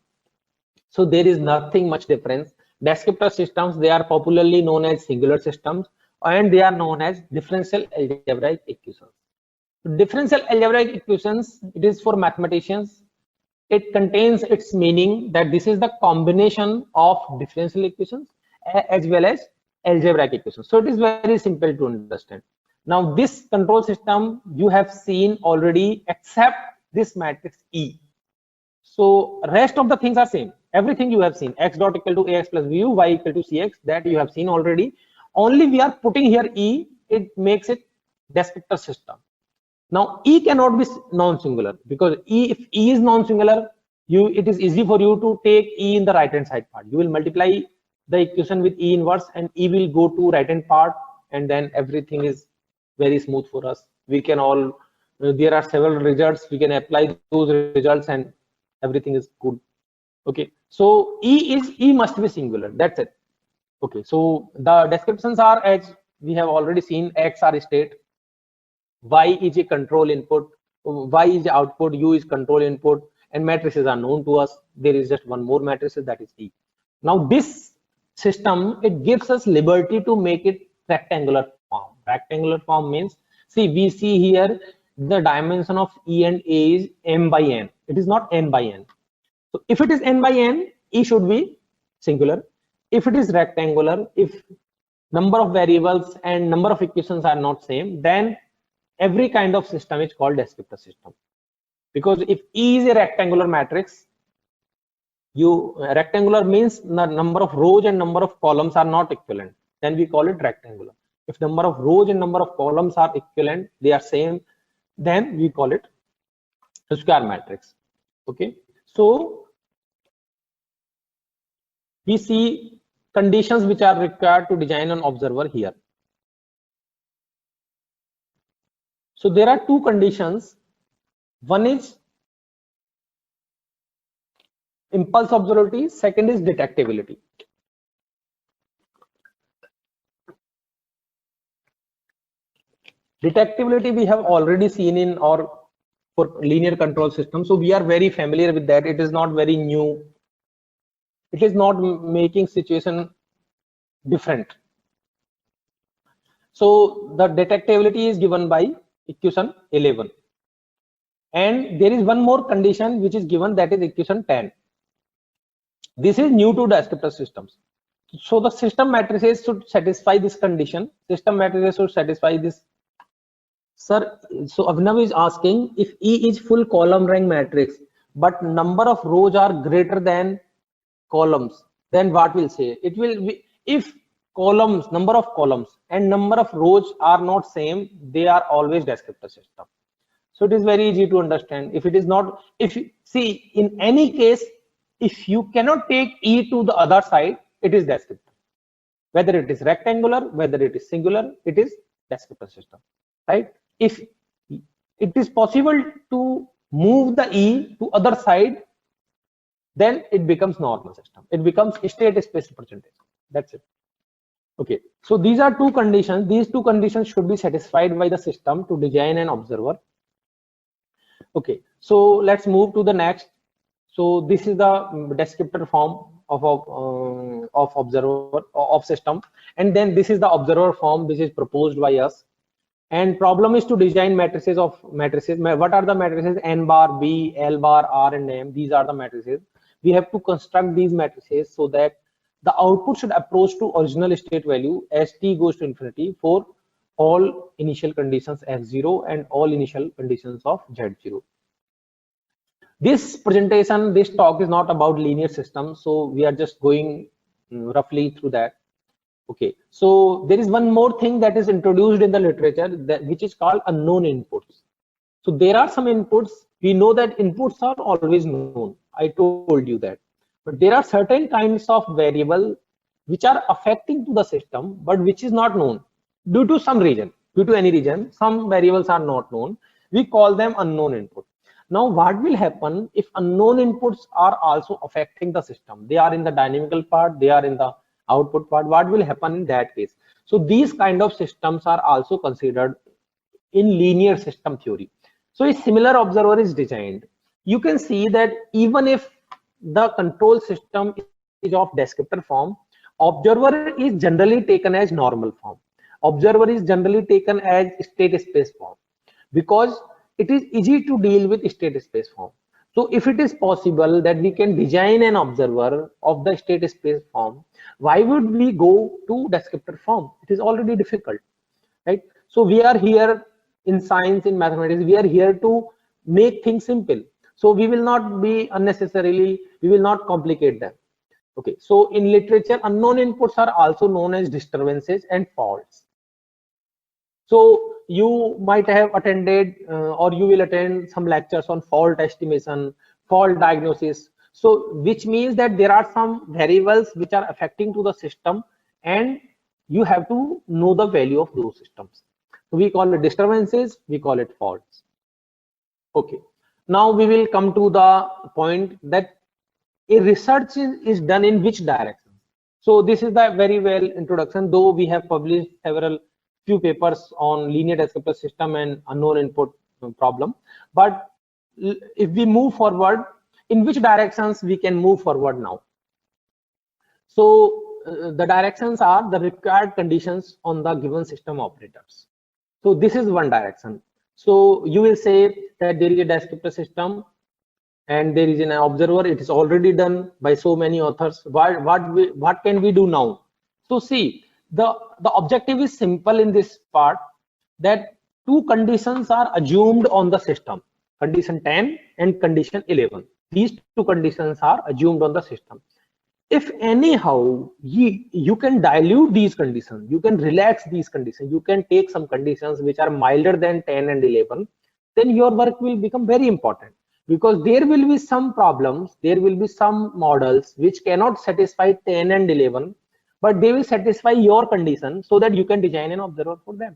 So there is nothing much difference. Descriptor systems, they are popularly known as singular systems, and they are known as differential algebraic equations. Differential algebraic equations, it is for mathematicians. It contains its meaning that this is the combination of differential equations as well as algebraic equations. So it is very simple to understand. Now this control system you have seen already, except this matrix E. So rest of the things are same. Everything you have seen, x dot equal to ax plus bu, y equal to cx, that you have seen already. Only we are putting here E, it makes it descriptor system. Now E cannot be non-singular, because E, if E is non-singular, it is easy for you to take E in the right hand side part. You will multiply the equation with E inverse and E will go to right hand part, and then everything is very smooth for us. We can all, there are several results, we can apply those results and everything is good. Okay, so E must be singular, that's it. Okay, so the descriptions are, as we have already seen, X are state, Y is a control input, Y is the output, U is control input, and matrices are known to us. There is just one more matrix, that is E. Now this system, it gives us liberty to make it rectangular form. Rectangular form means, see, we see here the dimension of E and A is m by n. It is not n by n. So if it is n by n, E should be singular. If it is rectangular, if number of variables and number of equations are not same, then every kind of system is called descriptor system. Because if E is a rectangular matrix, rectangular means the number of rows and number of columns are not equivalent, then we call it rectangular. If number of rows and number of columns are equivalent, they are same, then we call it a square matrix. Okay, so we see conditions which are required to design an observer here. So there are two conditions. One is impulse observability, second is detectability. Detectability we have already seen in our for linear control system, so we are very familiar with that. It is not very new. It is not making situation different. So the detectability is given by equation 11, and there is one more condition which is given, that is equation 10. This is new to descriptor systems. So the system matrices should satisfy this condition. System matrices should satisfy this. Sir, so Avinav is asking, if E is full column rank matrix, but number of rows are greater than columns, then what will say? It will be, if columns, number of columns and number of rows are not same, they are always descriptor system. So it is very easy to understand. If it is not, if you see, in any case, if you cannot take E to the other side, it is descriptor. Whether it is rectangular, whether it is singular, it is descriptor system, right? If it is possible to move the E to other side, then it becomes normal system. It becomes state space representation. That's it. Okay, so these are two conditions. These two conditions should be satisfied by the system to design an observer. Okay, so let's move to the next. So this is the descriptor form of observer of system, and then this is the observer form which is proposed by us. And problem is to design matrices of matrices. What are the matrices? N bar, B, L bar, R, and M. These are the matrices. We have to construct these matrices so that the output should approach to original state value as t goes to infinity for all initial conditions f0 and all initial conditions of z0. This presentation, this talk is not about linear systems, so we are just going roughly through that. Okay, so there is one more thing that is introduced in the literature, which is called unknown inputs. So there are some inputs, we know that inputs are always known. I told you that. But there are certain kinds of variable which are affecting to the system, but which is not known due to some reason, due to any reason. Some variables are not known. We call them unknown input. Now, what will happen if unknown inputs are also affecting the system? They are in the dynamical part, they are in the output part. What will happen in that case? So these kind of systems are also considered in linear system theory. So a similar observer is designed. You can see that even if the control system is of descriptor form, observer is generally taken as normal form. Observer is generally taken as state space form, because it is easy to deal with state space form. So if it is possible that we can design an observer of the state space form, why would we go to descriptor form? It is already difficult, right? So we are here in science, in mathematics, we are here to make things simple. So we will not be unnecessarily, we will not complicate them. Okay, so in literature, unknown inputs are also known as disturbances and faults. So you might have attended or you will attend some lectures on fault estimation, fault diagnosis. So which means that there are some variables which are affecting to the system, and you have to know the value of those systems. So we call it disturbances, we call it faults. Okay, now we will come to the point that a research is done in which direction. So this is the very well introduction, though we have published several few papers on linear descriptor system and unknown input problem. But if we move forward, in which directions we can move forward now? So the directions are the required conditions on the given system operators. So this is one direction. So you will say that there is a descriptor system and there is an observer. It is already done by so many authors. What can we do now? So see, the objective is simple in this part, that two conditions are assumed on the system, condition 10 and condition 11. These two conditions are assumed on the system. If anyhow you can dilute these conditions, you can relax these conditions, you can take some conditions which are milder than 10 and 11, then your work will become very important, because there will be some problems, there will be some models which cannot satisfy 10 and 11, but they will satisfy your condition, so that you can design an observer for them,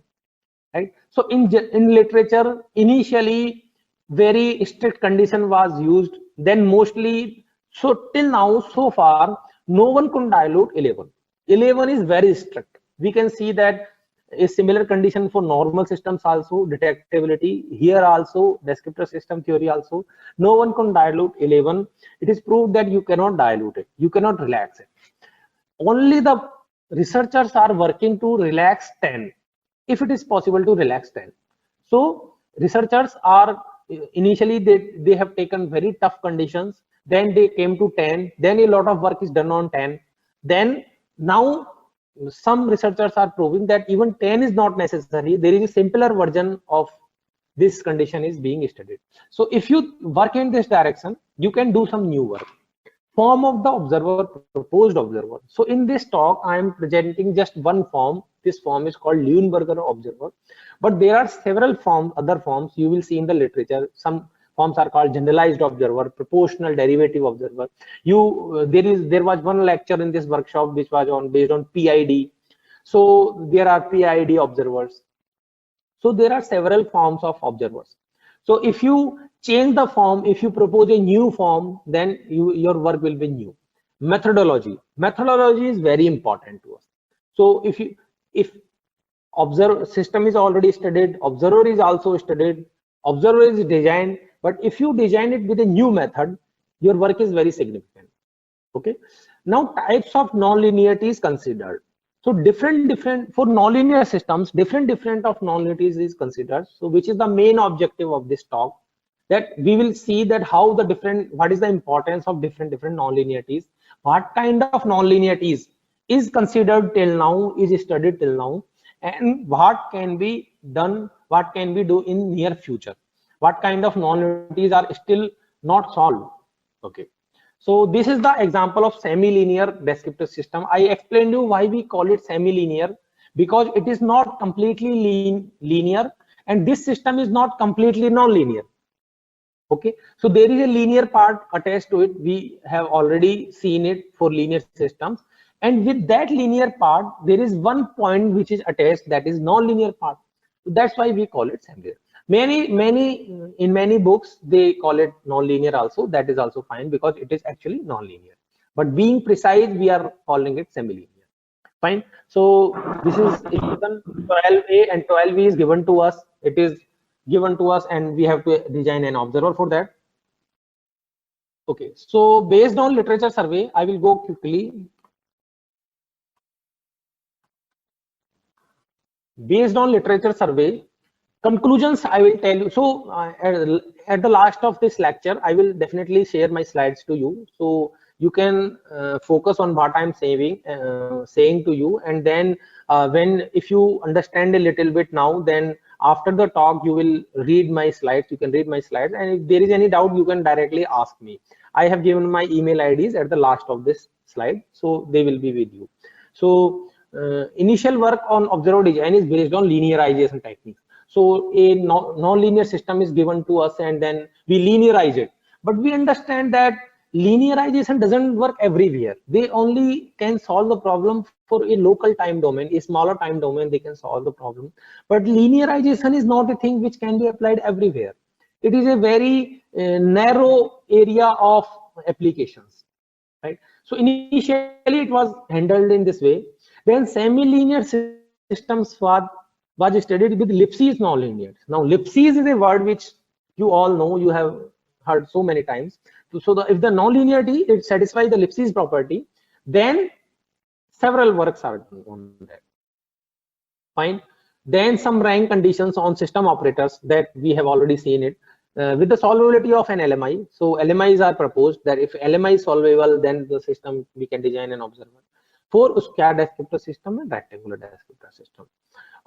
right? So in literature, initially very strict condition was used, then mostly, so till now, so far, no one can dilute 11. 11 is very strict. We can see that a similar condition for normal systems also, detectability, here also, descriptor system theory also, no one can dilute 11. It is proved that you cannot dilute it, you cannot relax it. Only the researchers are working to relax 10, if it is possible to relax 10. So researchers are initially they have taken very tough conditions, then they came to 10, then a lot of work is done on 10, then now some researchers are proving that even 10 is not necessary, there is a simpler version of this condition is being studied. So if you work in this direction, you can do some new work. Form of the observer, proposed observer. So in this talk, I am presenting just one form. This form is called Leuenberger observer, but there are several forms, other forms you will see in the literature. Some forms are called generalized observer, proportional derivative observer. There was one lecture in this workshop which was based on PID. So there are PID observers. So there are several forms of observers. So if you change the form, if you propose a new form, then your work will be new. Methodology is very important to us. So if observer system is already studied, observer is also studied, observer is designed, but if you design it with a new method, your work is very significant. Okay, now types of nonlinearity is considered. So different for nonlinear systems, different of nonlinearities is considered. So which is the main objective of this talk, that we will see that how what is the importance of different nonlinearities, what kind of nonlinearities is considered till now, is studied till now, and what can be done, what can we do in near future, what kind of nonlinearities are still not solved. Okay, so this is the example of semi-linear descriptor system. I explained you why we call it semi-linear, because it is not completely linear, and this system is not completely non-linear. Okay, so there is a linear part attached to it. We have already seen it for linear systems, and with that linear part, there is one point which is attached, that is non-linear part. So that's why we call it semi-linear. In many books they call it non-linear also. That is also fine, because it is actually non-linear, but being precise, we are calling it semi-linear. Fine. So this is equation 12a, and 12b is given to us. It is given to us, and we have to design an observer for that. Okay, so based on literature survey, I will go quickly. Based on literature survey, conclusions I will tell you. So at the last of this lecture, I will definitely share my slides to you, so you can focus on what I'm saying to you, and then if you understand a little bit now, then After the talk, you will read my slides. You can read my slides, and if there is any doubt, you can directly ask me. I have given my email IDs at the last of this slide, so they will be with you. So initial work on observer design is based on linearization techniques. So a non-linear system is given to us, and then we linearize it. But we understand that linearization doesn't work everywhere. They only can solve the problem for a local time domain, a smaller time domain. They can solve the problem. But linearization is not a thing which can be applied everywhere. It is a very narrow area of applications, right? So initially it was handled in this way. Then semi-linear systems was studied with Lipschitz nonlinear. Now Lipschitz is a word which you all know, you have heard so many times. So if the nonlinearity, it satisfies the Lipschitz property, then several works are done on that. Fine. Then some rank conditions on system operators that we have already seen it. With the solvability of an LMI. So LMIs are proposed that if LMI is solvable, then the system we can design an observer for square descriptor system and rectangular descriptor system.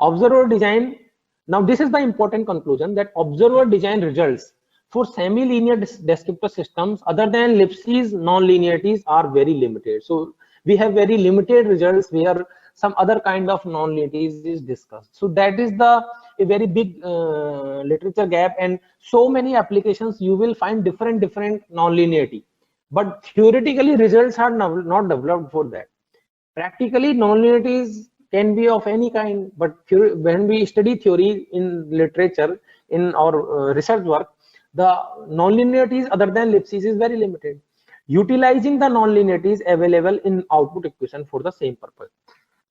Observer design. Now this is the important conclusion, that observer design results for semi-linear descriptor systems other than Lipschitz non-linearities are very limited. So we have very limited results where some other kind of non-linearities is discussed. So that is a very big literature gap, and so many applications you will find different non-linearity, but theoretically results are not developed for that. Practically non-linearities can be of any kind, but when we study theory in literature, in our research work, the non-linearities other than Lipschitz is very limited. Utilizing the non-linearities available in output equation for the same purpose.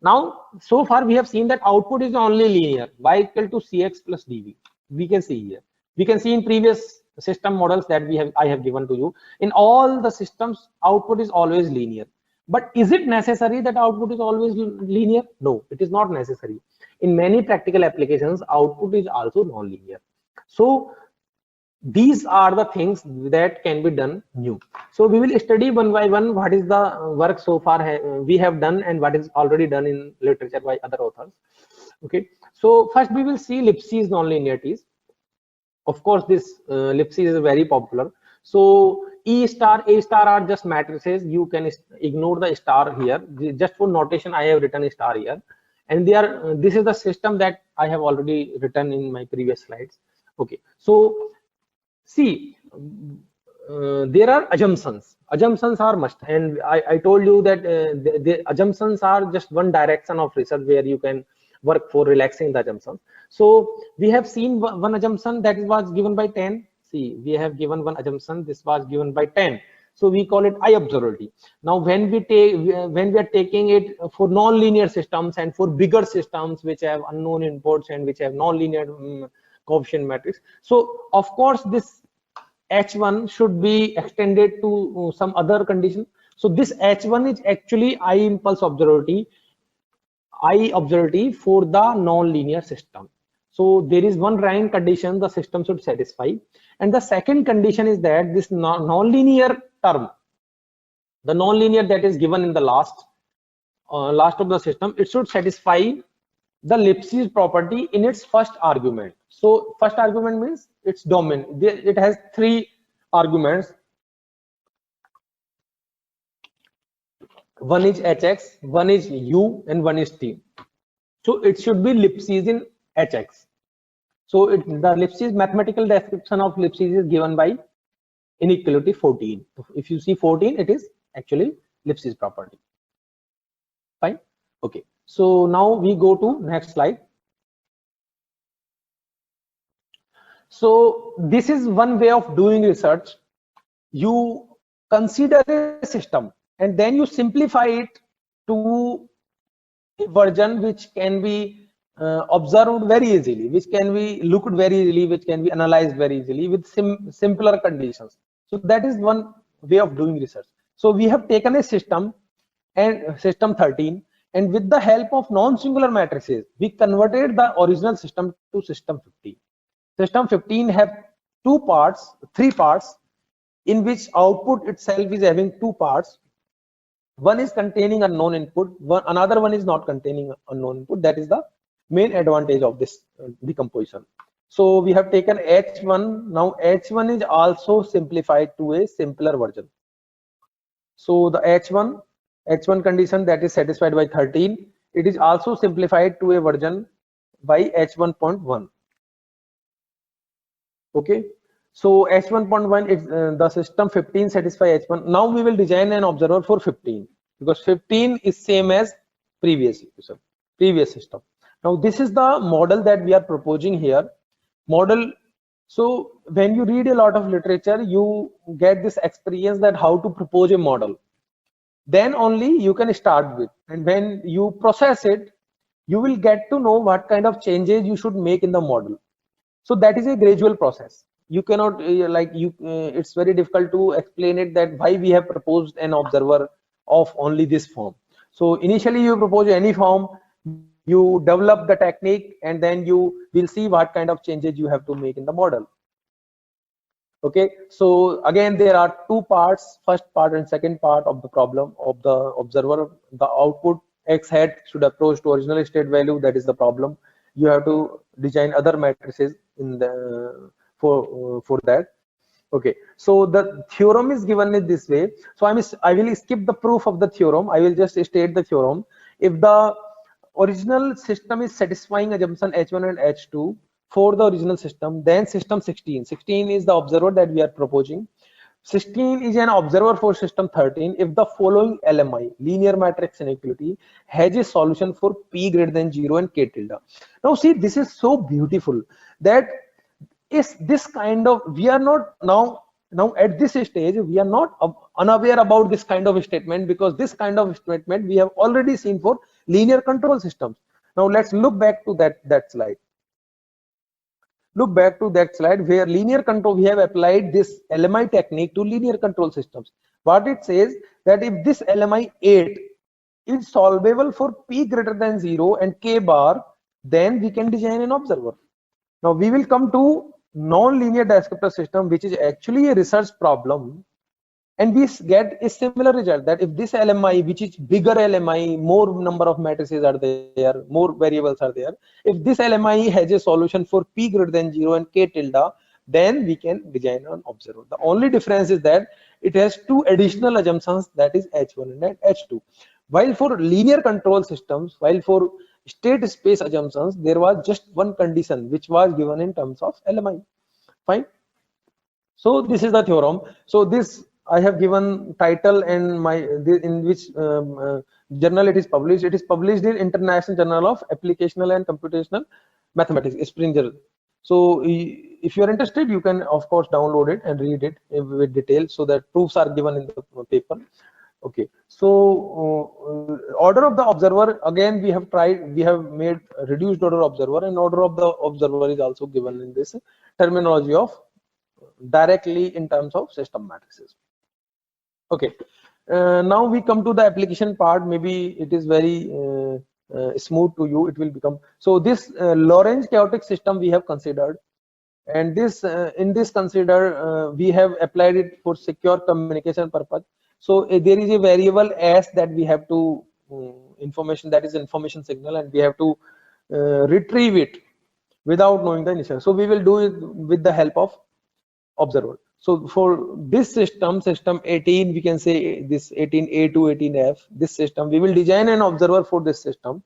Now, so far we have seen that output is only linear, y equal to cx plus dv. We can see here. We can see in previous system models that I have given to you. In all the systems, output is always linear. But is it necessary that output is always linear? No, it is not necessary. In many practical applications, output is also non-linear. So these are the things that can be done new. So we will study one by one what is the work so far we have done and what is already done in literature by other authors. Okay, so first we will see Lipschitz nonlinearities. Of course, this Lipschitz is very popular. So E star, A star are just matrices. You can ignore the star here. Just for notation, I have written a star here, and they are. This is the system that I have already written in my previous slides. Okay, so see, there are assumptions. Assumptions are must, and I told you that the assumptions are just one direction of research where you can work for relaxing the assumptions. So we have seen one assumption that was given by 10. See, we have given one assumption. This was given by 10. So we call it I observability. Now, when we are taking it for non-linear systems and for bigger systems which have unknown inputs and which have non-linear coefficient matrix. So of course this H1 should be extended to some other condition. So this H1 is actually I impulse observability for the non-linear system. So there is one rank condition the system should satisfy, and the second condition is that this non-linear term, the non-linear that is given in the last of the system, it should satisfy the Lipschitz property in its first argument. So first argument means its domain. It has 3 arguments. One is hx, one is u, and one is t. So it should be Lipschitz in hx. So the Lipschitz mathematical description of Lipschitz is given by inequality 14. If you see 14, it is actually Lipschitz property. Fine. Okay. So now we go to next slide. So this is one way of doing research. You consider a system and then you simplify it to a version which can be observed very easily, which can be looked very easily, which can be analyzed very easily with simpler conditions. So that is one way of doing research. So we have taken a system and system 13, and with the help of non-singular matrices, we converted the original system to system 15. System 15 have 3 parts, in which output itself is having 2 parts. One is containing unknown input, another one is not containing unknown input, that is the
main advantage of this decomposition. So we have taken H1. Now H1 is also simplified to a simpler version. So the H1 condition that is satisfied by 13, it is also simplified to a version by H1.1. Okay, so H1.1 is the system 15 satisfy H1. Now we will design an observer for 15 because 15 is same as previous system. Now this is the model that we are proposing here. Model. So when you read a lot of literature, you get this experience that how to propose a model. Then only you can start with, and when you process it, you will get to know what kind of changes you should make in the model. So that is a gradual process. You cannot it's very difficult to explain it that why we have proposed an observer of only this form. So initially you propose any form, you develop the technique, and then you will see what kind of changes you have to make in the model. Okay, so again there are two parts, first part and second part of the problem of the observer. The output x hat should approach to original state value, that is the problem. You have to design other matrices in the for that. Okay, so the theorem is given in this way. So I will skip the proof of the theorem. I will just state the theorem. If the original system is satisfying assumption H1 and H2 for the original system, then system 16 is the observer that we are proposing. 16 is an observer for system 13 if the following LMI, linear matrix inequality, has a solution for p greater than 0 and k tilde. Now see, this is so beautiful that is this kind of, we are not now at this stage we are not unaware about this kind of statement, because this kind of statement we have already seen for linear control systems. Now let's look back to that slide. Look back to that slide where linear control, we have applied this LMI technique to linear control systems. What it says that if this LMI 8 is solvable for p greater than 0 and k bar, then we can design an observer. Now we will come to non-linear descriptor system, which is actually a research problem, and we get a similar result that if this LMI, which is bigger LMI, more number of matrices are there, more variables are there, if this LMI has a solution for p greater than 0 and k tilde, then we can design an observer. The only difference is that it has two additional assumptions, that is H1 and H2. While for linear control systems, while for state space assumptions, there was just one condition which was given in terms of LMI. Fine. So this is the theorem. So this I have given title and in which journal it is published. It is published in International Journal of Applicational and Computational Mathematics, Springer. So if you are interested, you can of course download it and read it with detail, so that proofs are given in the paper. Okay, so order of the observer, again we have made reduced order observer, and order of the observer is also given in this terminology of directly in terms of system matrices. Okay, now we come to the application part. Maybe it is very smooth to you, it will become. So this Lorentz chaotic system we have considered, and this in this consider we have applied it for secure communication purpose. So there is a variable s that we have to information, that is information signal, and we have to retrieve it without knowing the initial. So we will do it with the help of observer. So for this system 18, we can say this 18A to 18F, this system, we will design an observer for this system.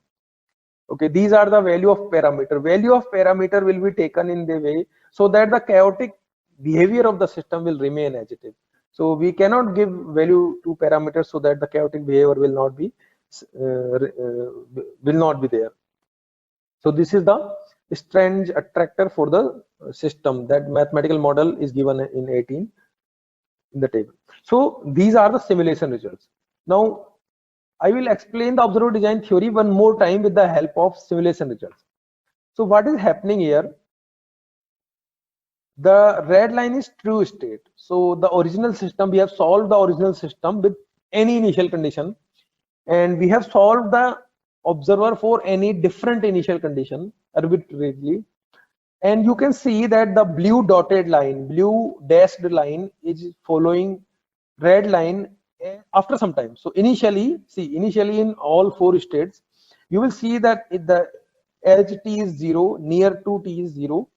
Okay, these are the value of parameter. Value of parameter will be taken in the way so that the chaotic behavior of the system will remain as it is. So we cannot give value to parameters so that the chaotic behavior will not be there. So this is the strange attractor for the system. That mathematical model is given in 18 in the table. So these are the simulation results. Now I will explain the observer design theory one more time with the help of simulation results. So what is happening here? The red line is true state. So the original system, we have solved the original system with any initial condition, and we have solved the observer for any different initial condition arbitrarily. And you can see that the blue dotted line, blue dashed line is following red line after some time. So initially in all four states, you will see that as t is 0, near to t is 0,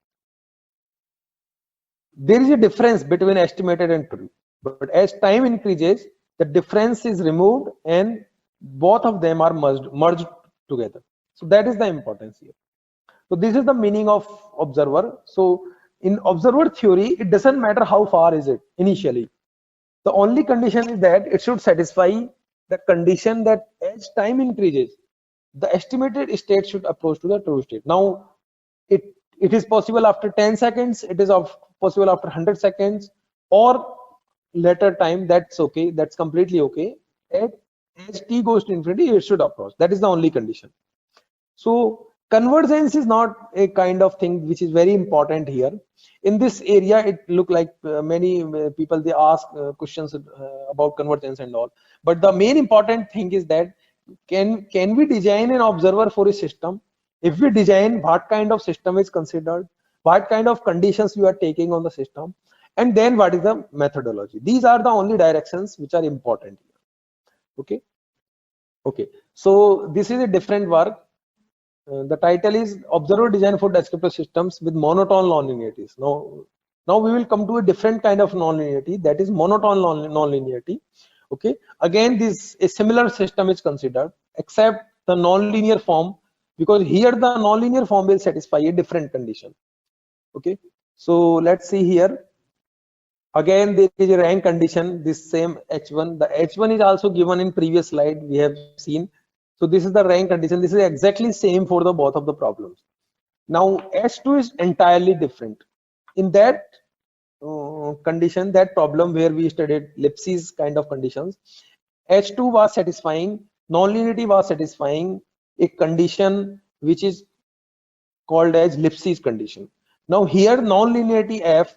there is a difference between estimated and true. But as time increases, the difference is removed and both of them are merged together. So that is the importance here. So this is the meaning of observer. So in observer theory, it doesn't matter how far is it initially. The only condition is that it should satisfy the condition that as time increases, the estimated state should approach to the true state. Now, it is possible after 10 seconds, it is possible after 100 seconds, or later time. That's okay. That's completely okay. As t goes to infinity, it should approach. That is the only condition. So convergence is not a kind of thing which is very important here. In this area, it look like many people, they ask questions about convergence and all. But the main important thing is that can we design an observer for a system? If we design, what kind of system is considered, what kind of conditions you are taking on the system, and then what is the methodology. These are the only directions which are important here. Okay, so this is a different work. The title is Observer Design for Descriptive Systems with Monotone Nonlinearities. Now we will come to a different kind of nonlinearity, that is monotone nonlinearity. Okay, again a similar system is considered, except the nonlinear form, because here the nonlinear form will satisfy a different condition. Okay, so let's see here. Again, there is a rank condition, this same H1. The H1 is also given in previous slide, we have seen. So this is the rank condition. This is exactly same for the both of the problems. Now H2 is entirely different. In that condition, that problem where we studied Lipschitz kind of conditions, H2 was satisfying, nonlinearity was satisfying a condition which is called as Lipschitz condition. Now here nonlinearity F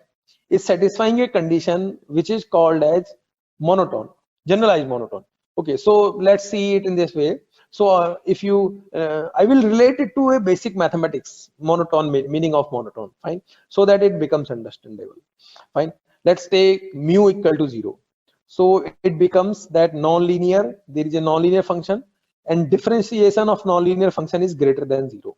is satisfying a condition which is called as monotone, generalized monotone. Okay, so let's see it in this way. So if you, I will relate it to a basic mathematics, monotone, meaning of monotone, fine, so that it becomes understandable, fine. Let's take mu equal to 0. So it becomes that nonlinear, there is a nonlinear function, and differentiation of nonlinear function is greater than 0.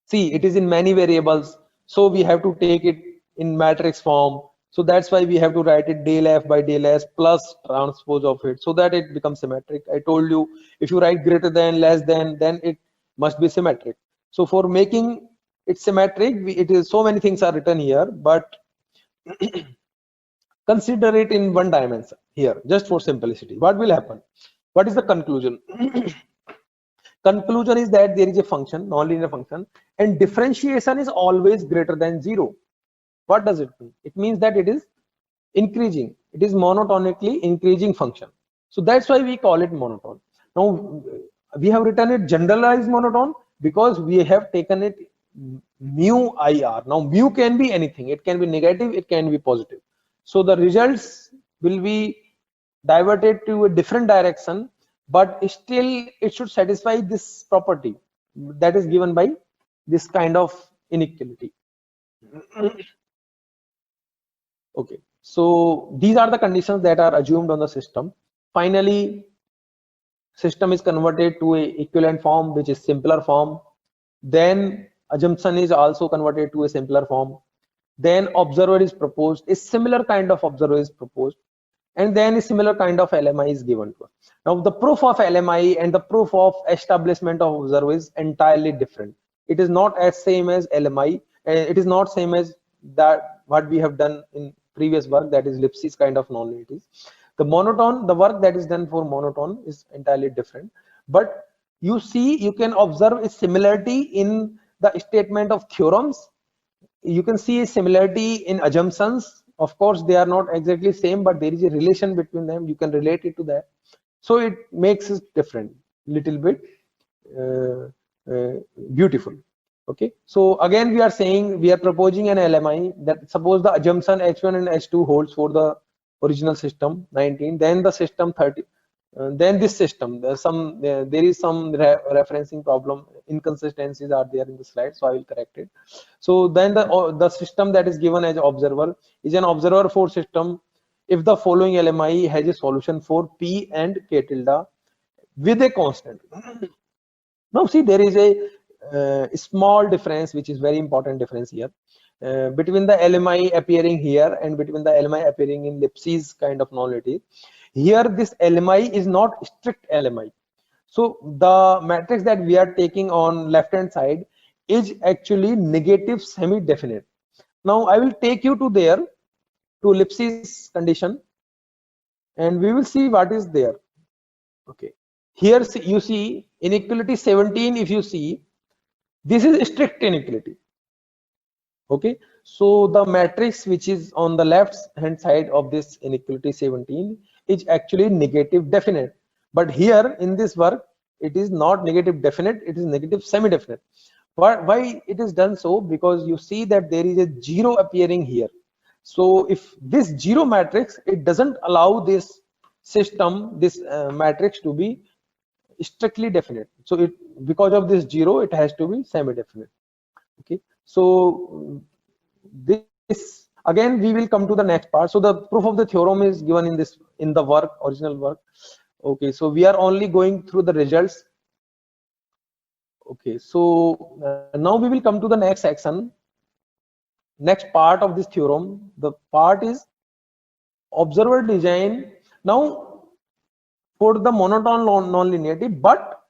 See, it is in many variables, so we have to take it in matrix form. So that's why we have to write it del f by del s plus transpose of it, so that it becomes symmetric. I told you, if you write greater than, less than, then it must be symmetric. So for making it symmetric, it is so many things are written here, but consider it in one dimension here, just for simplicity. What will happen? What is the conclusion? Conclusion is that there is a function, nonlinear function, and differentiation is always greater than 0. What does it mean? It means that it is increasing. It is monotonically increasing function. So that's why we call it monotone. Now we have written it generalized monotone because we have taken it mu IR. Now mu can be anything. It can be negative, it can be positive. So the results will be diverted to a different direction, but still it should satisfy this property that is given by this kind of inequality. Okay, so these are the conditions that are assumed on the system. Finally, system is converted to a equivalent form, which is simpler form. Then assumption is also converted to a simpler form. Then observer is proposed, a similar kind of observer is proposed, and then a similar kind of LMI is given to us. Now the proof of LMI and the proof of establishment of observer is entirely different. It is not as same as LMI. It is not same as that what we have done in previous work, that is Lipschitz kind of nonlinearities. The monotone, the work that is done for monotone is entirely different. But you see, you can observe a similarity in the statement of theorems. You can see a similarity in assumptions. Of course, they are not exactly same, but there is a relation between them. You can relate it to that. So it makes it different, little bit beautiful. Okay, so again we are saying, we are proposing an LMI that suppose the assumption H1 and H2 holds for the original system 19, then the system 30, then this system there is some referencing problem, inconsistencies are there in the slide, so I will correct it. So then the system that is given as observer is an observer for system if the following LMI has a solution for P and K tilde with a constant. Now see, there is a small difference, which is very important difference here, between the LMI appearing here and between the LMI appearing in Lipschitz kind of nullity. Here this LMI is not strict LMI. So the matrix that we are taking on left hand side is actually negative semi-definite. Now I will take you to there, to Lipschitz condition, and we will see what is there. Okay, here you see inequality 17. If you see, this is strict inequality. Okay, so the matrix which is on the left hand side of this inequality 17 is actually negative definite, but here in this work it is not negative definite, it is negative semi-definite. Why it is done so? Because you see that there is a 0 appearing here. So if this 0 matrix, it doesn't allow this system, this matrix to be strictly definite. So it, because of this 0, it has to be semi-definite. Okay, so this again we will come to the next part. So the proof of the theorem is given in this, in the work, original work. Okay, so we are only going through the results. Okay, so now we will come to the next section, next part of this theorem. The part is observer design. Now for the monotone non-linearity, but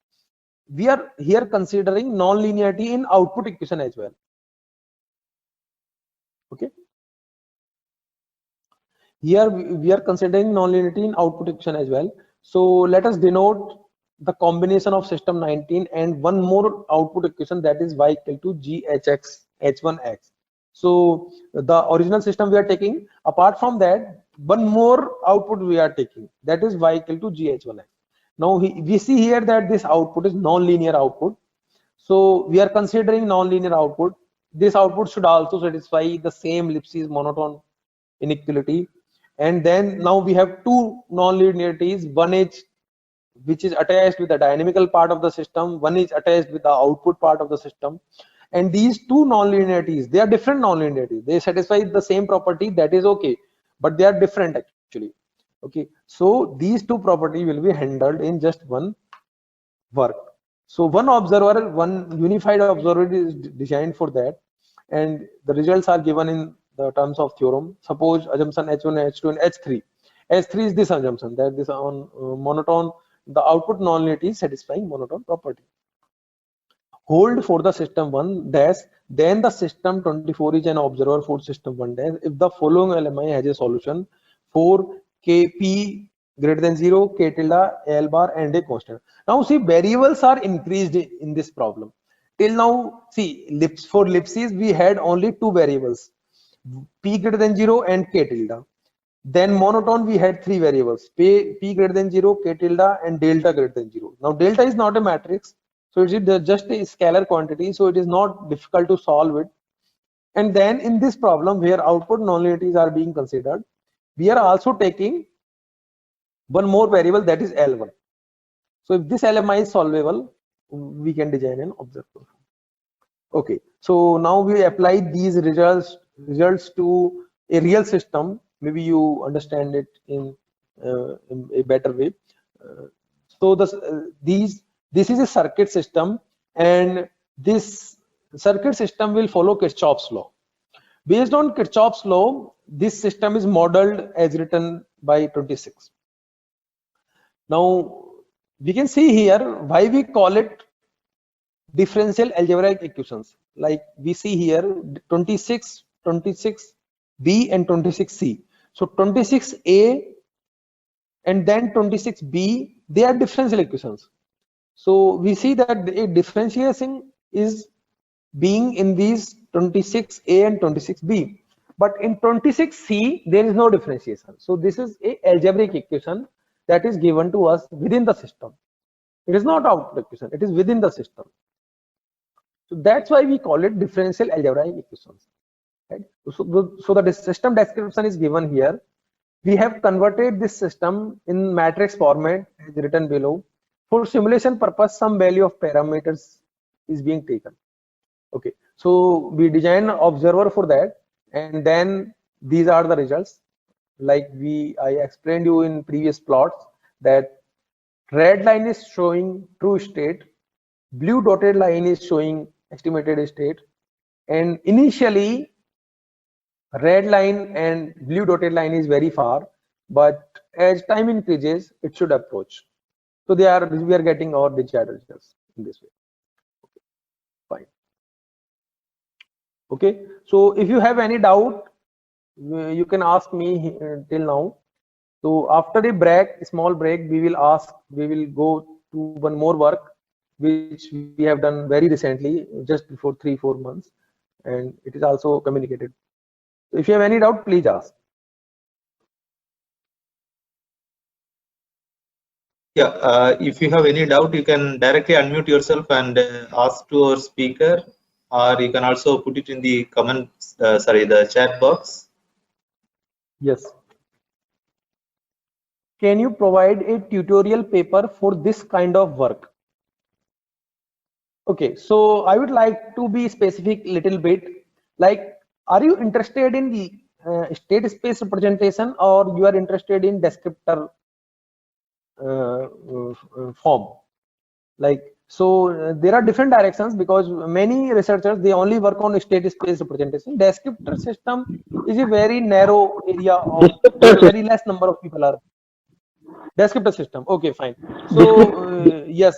we are here considering non-linearity in output equation as well. Okay, here we are considering non-linearity in output equation as well. So let us denote the combination of system 19 and one more output equation, that is y equal to GHX H1x. So the original system we are taking, apart from that one more output we are taking, that is y equal to GH1x. Now we see here that this output is non-linear output. So we are considering non-linear output. This output should also satisfy the same Lipschitz monotone inequality. And then now we have two non-linearities. One is which is attached with the dynamical part of the system, one is attached with the output part of the system. And these two non-linearities, they are different non-linearities. They satisfy the same property, that is okay, but they are different actually. Okay, so these two properties will be handled in just one work. So one observer, one unified observer is designed for that, and the results are given in the terms of theorem. Suppose assumption H1, H2 and H3. H3 is this assumption that this on monotone, the output nonlinearity is satisfying monotone property. Hold for the system 1 dash, then the system 24 is an observer for system 1 dash if the following LMI has a solution for Kp greater than 0, K tilde, L bar and a constant. Now see, variables are increased in this problem. Till now, see, for Lipschitz we had only two variables, P greater than 0 and K tilde. Then monotone we had three variables, P greater than 0, K tilde and delta greater than 0. Now delta is not a matrix, so it is just a scalar quantity, so it is not difficult to solve it. And then in this problem where output nonlinearities are being considered, we are also taking one more variable, that is L1. So if this LMI is solvable, we can design an observer. Okay, so now we apply these results to a real system. Maybe you understand it in a better way. So this is a circuit system, and this circuit system will follow Kirchhoff's law. Based on Kirchhoff's law, this system is modeled as written by 26. Now we can see here why we call it differential algebraic equations. Like we see here 26, 26b and 26c. So 26a and then 26b, they are differential equations. So we see that a differentiation is being in these 26a and 26b, but in 26c there is no differentiation. So this is a algebraic equation that is given to us within the system. It is not output equation, it is within the system. So that's why we call it differential algebraic equations. Right? So the system description is given here. We have converted this system in matrix format as written below. For simulation purpose, some value of parameters is being taken. Okay, so we design an observer for that, and then these are the results. Like I explained you in previous plots that red line is showing true state, blue dotted line is showing estimated state, and initially red line and blue dotted line is very far, but as time increases it should approach. So we are getting our desired results in this way. Fine. Okay, so if you have any doubt, you can ask me till now. So after a break, small break, we will go to one more work which we have done very recently, just before 3-4 months, and it is also communicated. So if you have any doubt, please ask.
Yeah, if you have any doubt, you can directly unmute yourself and ask to our speaker, or you can also put it in the comments, the chat box.
Yes. Can you provide a tutorial paper for this kind of work? Okay, so I would like to be specific little bit. Like, are you interested in state space representation, or you are interested in descriptor form? Like, so there are different directions, because many researchers, they only work on state space representation. Descriptor system is a very narrow area of where very less number of people are. Descriptor system. Okay, fine. So yes.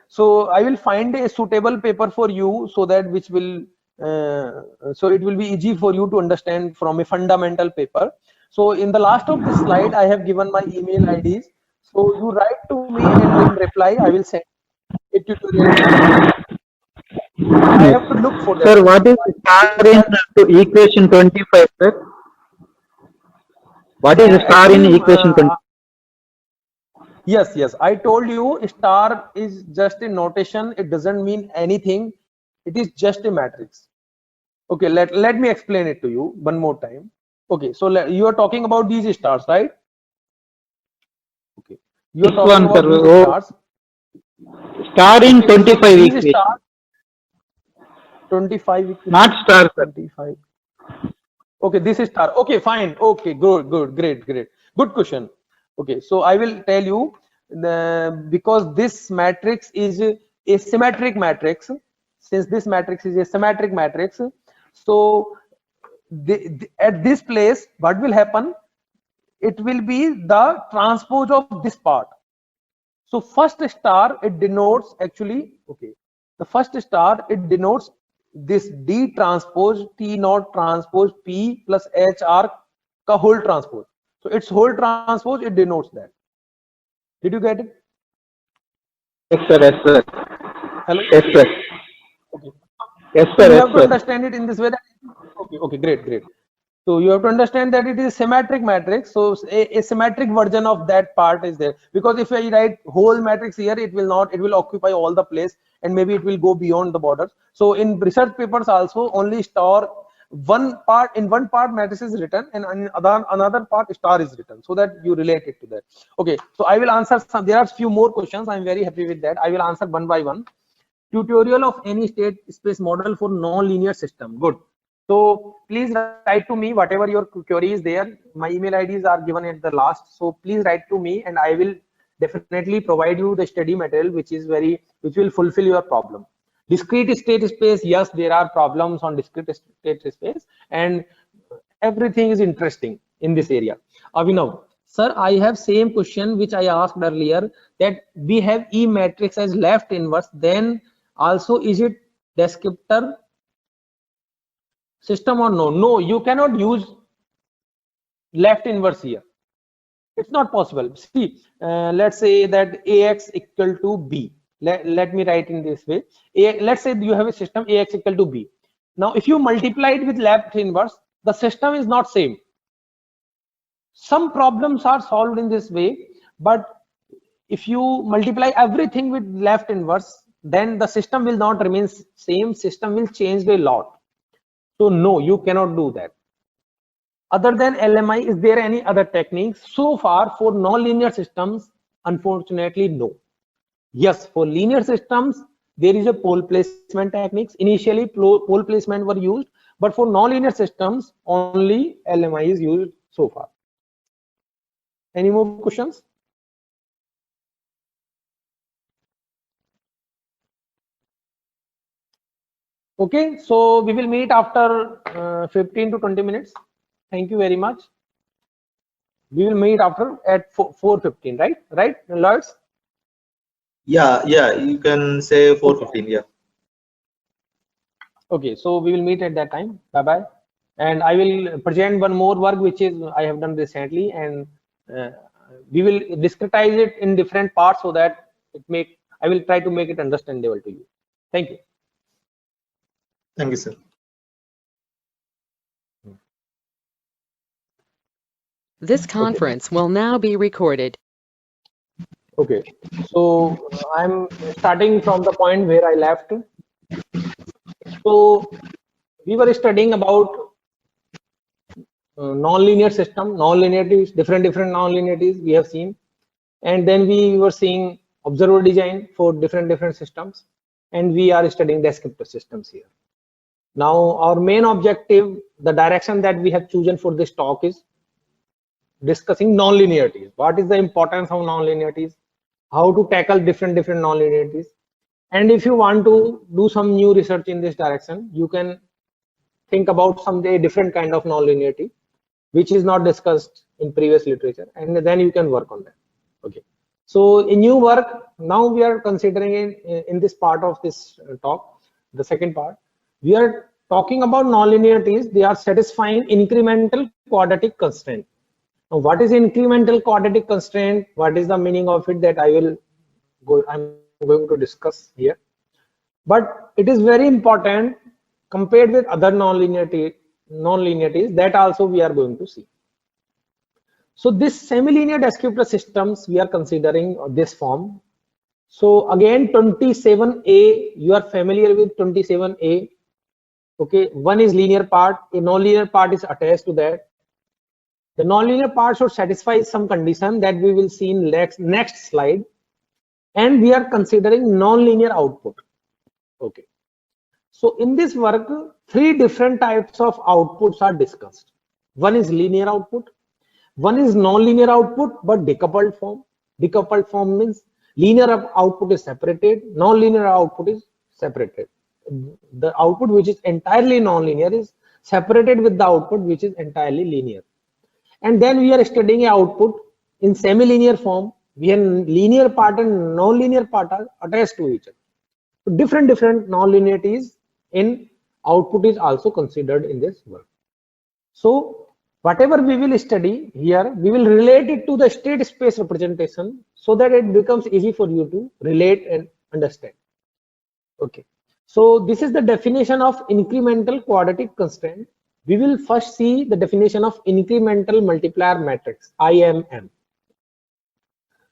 So I will find a suitable paper for you, so that which will so it will be easy for you to understand from a fundamental paper. So in the last of this slide, I have given my email IDs. So you write to me, and in reply, I will send a tutorial video. I have to look for that.
Sir, what is star in equation 25, sir? What is star in
Actually,
equation 20?
yes, I told you star is just a notation. It doesn't mean anything. It is just a matrix. Okay, let me explain it to you one more time. Okay, so you are talking about these stars, right? Okay, you are
This
talking
one,
about
sir.
these
Oh,
stars.
star in
Okay, so
25
these
equation.
stars, 25 equation,
Not star, sir.
25. Okay, this is star. Okay, fine. Okay, good, great. Good question. Okay, so I will tell you, because this matrix is a symmetric matrix. Since this matrix is a symmetric matrix, so at this place, what will happen? It will be the transpose of this part. So first star, it denotes actually, okay, the first star, it denotes this D transpose T naught transpose P plus H R ka whole transpose. So its whole transpose, it denotes that. Did you get it?
Yes, sir. Yes, sir.
Hello?
Yes, sir.
Okay.
Yes,
So
sir.
you
Yes,
have to
sir.
understand it in this way that, okay, great. So you have to understand that it is a symmetric matrix. So a symmetric version of that part is there, because if I write whole matrix here, it will not, it will occupy all the place, and maybe it will go beyond the borders. So in research papers also, only star one part, in one part matrix is written, and in another part star is written, so that you relate it to that. Okay, so I will answer some, there are few more questions. I'm very happy with that. I will answer one by one. Tutorial of any state space model for non-linear system. Good. So please write to me whatever your query is there. My email IDs are given at the last. So please write to me, and I will definitely provide you the study material which will fulfill your problem. Discrete state space, yes, there are problems on discrete state space, and everything is interesting in this area. Abhinav, sir, I have same question which I asked earlier, that we have E matrix as left inverse, then also is it descriptor system or no? No, you cannot use left inverse here. It's not possible. See, let's say that AX equal to B. Let me write in this way. Let's say you have a system AX equal to B. Now, if you multiply it with left inverse, the system is not same. Some problems are solved in this way, but if you multiply everything with left inverse, then the system will not remain same. System will change a lot. So no, you cannot do that. Other than LMI, is there any other techniques? So far for non-linear systems, unfortunately, no. Yes, for linear systems, there is a pole placement techniques. Initially, pole placement were used, but for non-linear systems, only LMI is used so far. Any more questions? Okay, so we will meet after 15 to 20 minutes. Thank you very much. We will meet after at 4:15, right? Right, Lords?
Yeah, you can say 4:15. Yeah.
Okay, so we will meet at that time. Bye bye. And I will present one more work which is I have done recently, and uh, we will discretize it in different parts so that I will try to make it understandable to you. Thank you.
Thank you, sir.
This conference will now be recorded.
Okay, so I'm starting from the point where I left. So we were studying about non-linear system, non-linearities, different non-linearities we have seen, and then we were seeing observer design for different systems, and we are studying descriptive systems here. Now our main objective, the direction that we have chosen for this talk is discussing non-linearities. What is the importance of non-linearities? How to tackle different non-linearities? And if you want to do some new research in this direction, you can think about someday different kind of non-linearity, which is not discussed in previous literature, and then you can work on that. Okay. So in new work, now we are considering in this part of this talk, the second part, we are talking about non-linearities. They are satisfying incremental quadratic constraint. Now, what is incremental quadratic constraint? What is the meaning of it? That I'm going to discuss here. But it is very important compared with other non-linearities that also we are going to see. So this semi-linear descriptor systems we are considering this form. So again 27A, you are familiar with 27A. Okay, one is linear part, a non-linear part is attached to that. The non-linear part should satisfy some condition that we will see in next slide, and we are considering non-linear output. Okay, so in this work, three different types of outputs are discussed. One is linear output, one is non-linear output but decoupled form. Decoupled form means linear output is separated, non-linear output is separated. The output which is entirely non-linear is separated with the output which is entirely linear. And then we are studying output in semi-linear form. We have linear part and non-linear part are attached to each other. So different non-linearities in output is also considered in this work. So whatever we will study here, we will relate it to the state space representation so that it becomes easy for you to relate and understand. Okay. So this is the definition of incremental quadratic constraint. We will first see the definition of incremental multiplier matrix, IMM.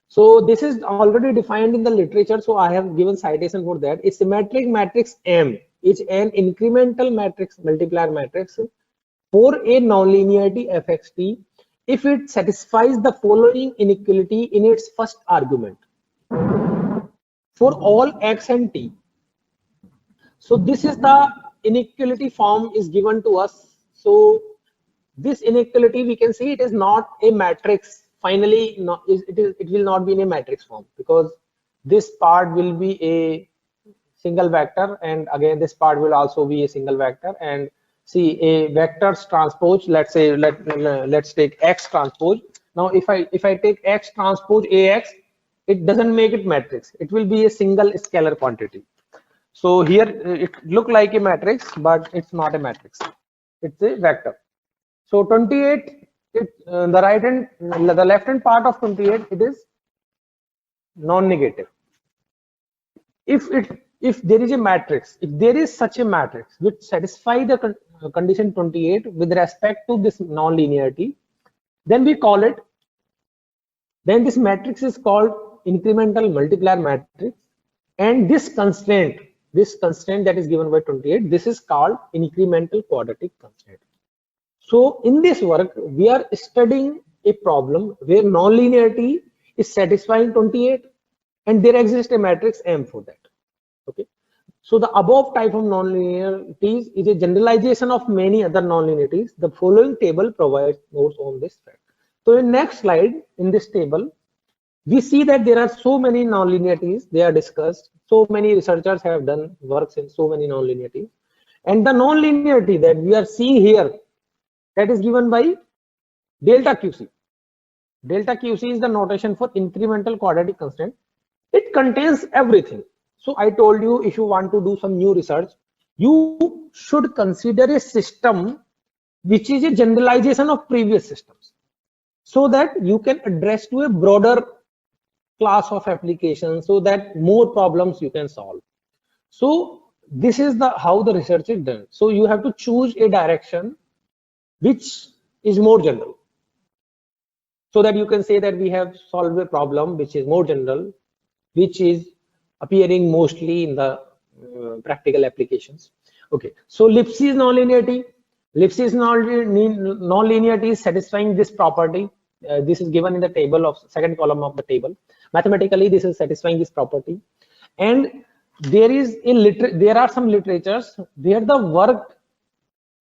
So this is already defined in the literature, so I have given citation for that. A symmetric matrix M is an incremental matrix multiplier matrix for a nonlinearity fxt if it satisfies the following inequality in its first argument for all x and t. So this is the inequality form is given to us. So this inequality, we can see it is not a matrix. Finally, it will not be in a matrix form, because this part will be a single vector, and again this part will also be a single vector. And see, a vectors transpose, let's say let's take x transpose. Now if I take x transpose ax, it doesn't make it matrix. It will be a single scalar quantity. So here it look like a matrix, but it's not a matrix. It's a vector. So 28, the left hand part of 28, it is non-negative. If there is a matrix, if there is such a matrix which satisfy the condition 28 with respect to this non-linearity, then we call it. Then this matrix is called incremental multiplier matrix, and this constraint that is given by 28, this is called incremental quadratic constraint. So in this work, we are studying a problem where nonlinearity is satisfying 28, and there exists a matrix M for that. Okay. So the above type of nonlinearities is a generalization of many other nonlinearities. The following table provides notes on this fact. So in next slide, in this table, we see that there are so many nonlinearities. They are discussed. So many researchers have done works in so many nonlinearities. And the non-linearity that we are seeing here, that is given by delta QC. Delta QC is the notation for incremental quadratic constant. It contains everything. So I told you, if you want to do some new research, you should consider a system which is a generalization of previous systems, so that you can address to a broader class of applications, so that more problems you can solve. So this is the how the research is done. So you have to choose a direction which is more general, so that you can say that we have solved a problem which is more general, which is appearing mostly in the practical applications. Okay, so Lipschitz nonlinearity. Lipschitz nonlinearity is satisfying this property. This is given in the table of second column of the table. Mathematically, this is satisfying this property. And there are some literatures where the work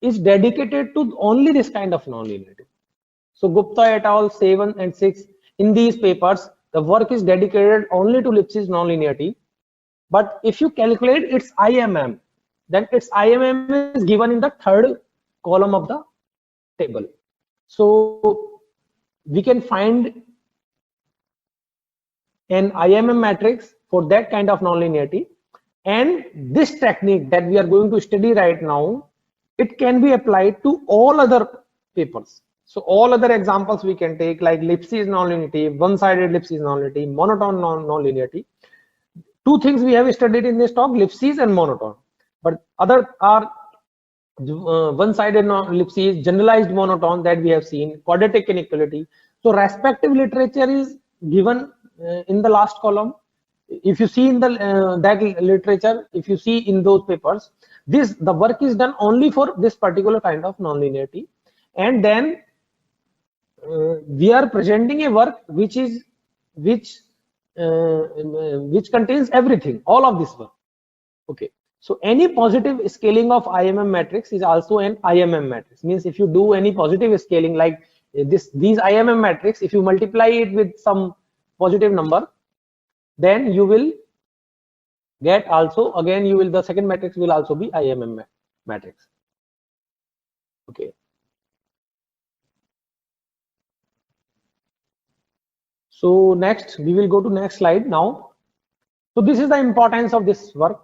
is dedicated to only this kind of nonlinearity. So Gupta et al. 7 and 6, in these papers, the work is dedicated only to Lipschitz nonlinearity. But if you calculate its IMM, then its IMM is given in the third column of the table. So we can find an IMM matrix for that kind of nonlinearity. And this technique that we are going to study right now, it can be applied to all other papers. So all other examples we can take, like Lipschitz nonlinearity, one-sided Lipschitz nonlinearity, monotone nonlinearity. Two things we have studied in this talk, Lipschitz and monotone. But other are one-sided Lipschitz, generalized monotone that we have seen, quadratic inequality. So respective literature is given in the last column. If you see in the that literature, if you see in those papers, the work is done only for this particular kind of nonlinearity. And then we are presenting a work which contains everything, all of this work. Okay, so any positive scaling of IMM matrix is also an IMM matrix. Means if you do any positive scaling like these IMM matrix, if you multiply it with some positive number, then you will get also, again the second matrix will also be IMM matrix. Okay. So next, we will go to next slide now. So this is the importance of this work.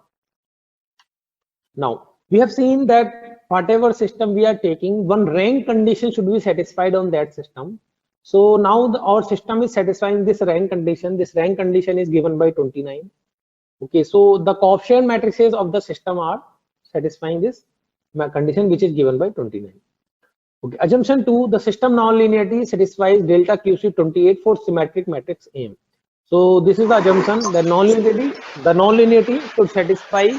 Now, we have seen that whatever system we are taking, one rank condition should be satisfied on that system. So now our system is satisfying this rank condition. This rank condition is given by 29. Okay, so the coefficient matrices of the system are satisfying this condition which is given by 29. Okay, assumption 2, the system nonlinearity satisfies delta QC 28 for symmetric matrix M. So this is the assumption that the nonlinearity should satisfy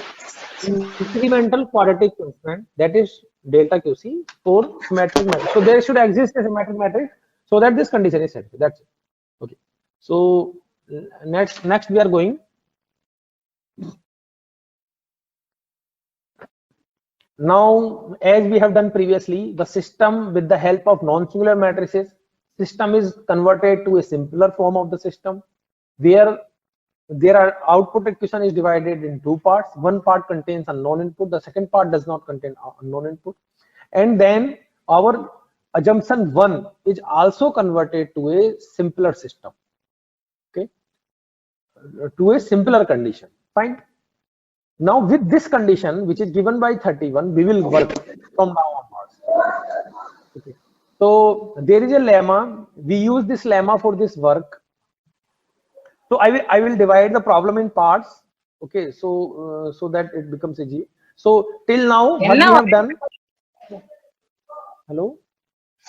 incremental quadratic constant, that is delta QC for symmetric matrix. So there should exist a symmetric matrix so that this condition is satisfied. That's it. Okay. So next we are going. Now, as we have done previously, the system with the help of non-singular matrices, system is converted to a simpler form of the system, where there are output equation is divided in two parts. One part contains unknown input, the second part does not contain unknown input. And then our assumption 1 is also converted to a simpler system, okay, to a simpler condition. Fine. Now with this condition, which is given by 31, we will work from now onwards. Okay. So there is a lemma. We use this lemma for this work. So I will divide the problem in parts. Okay. So so that it becomes easy. So till now, what we have done. Hello.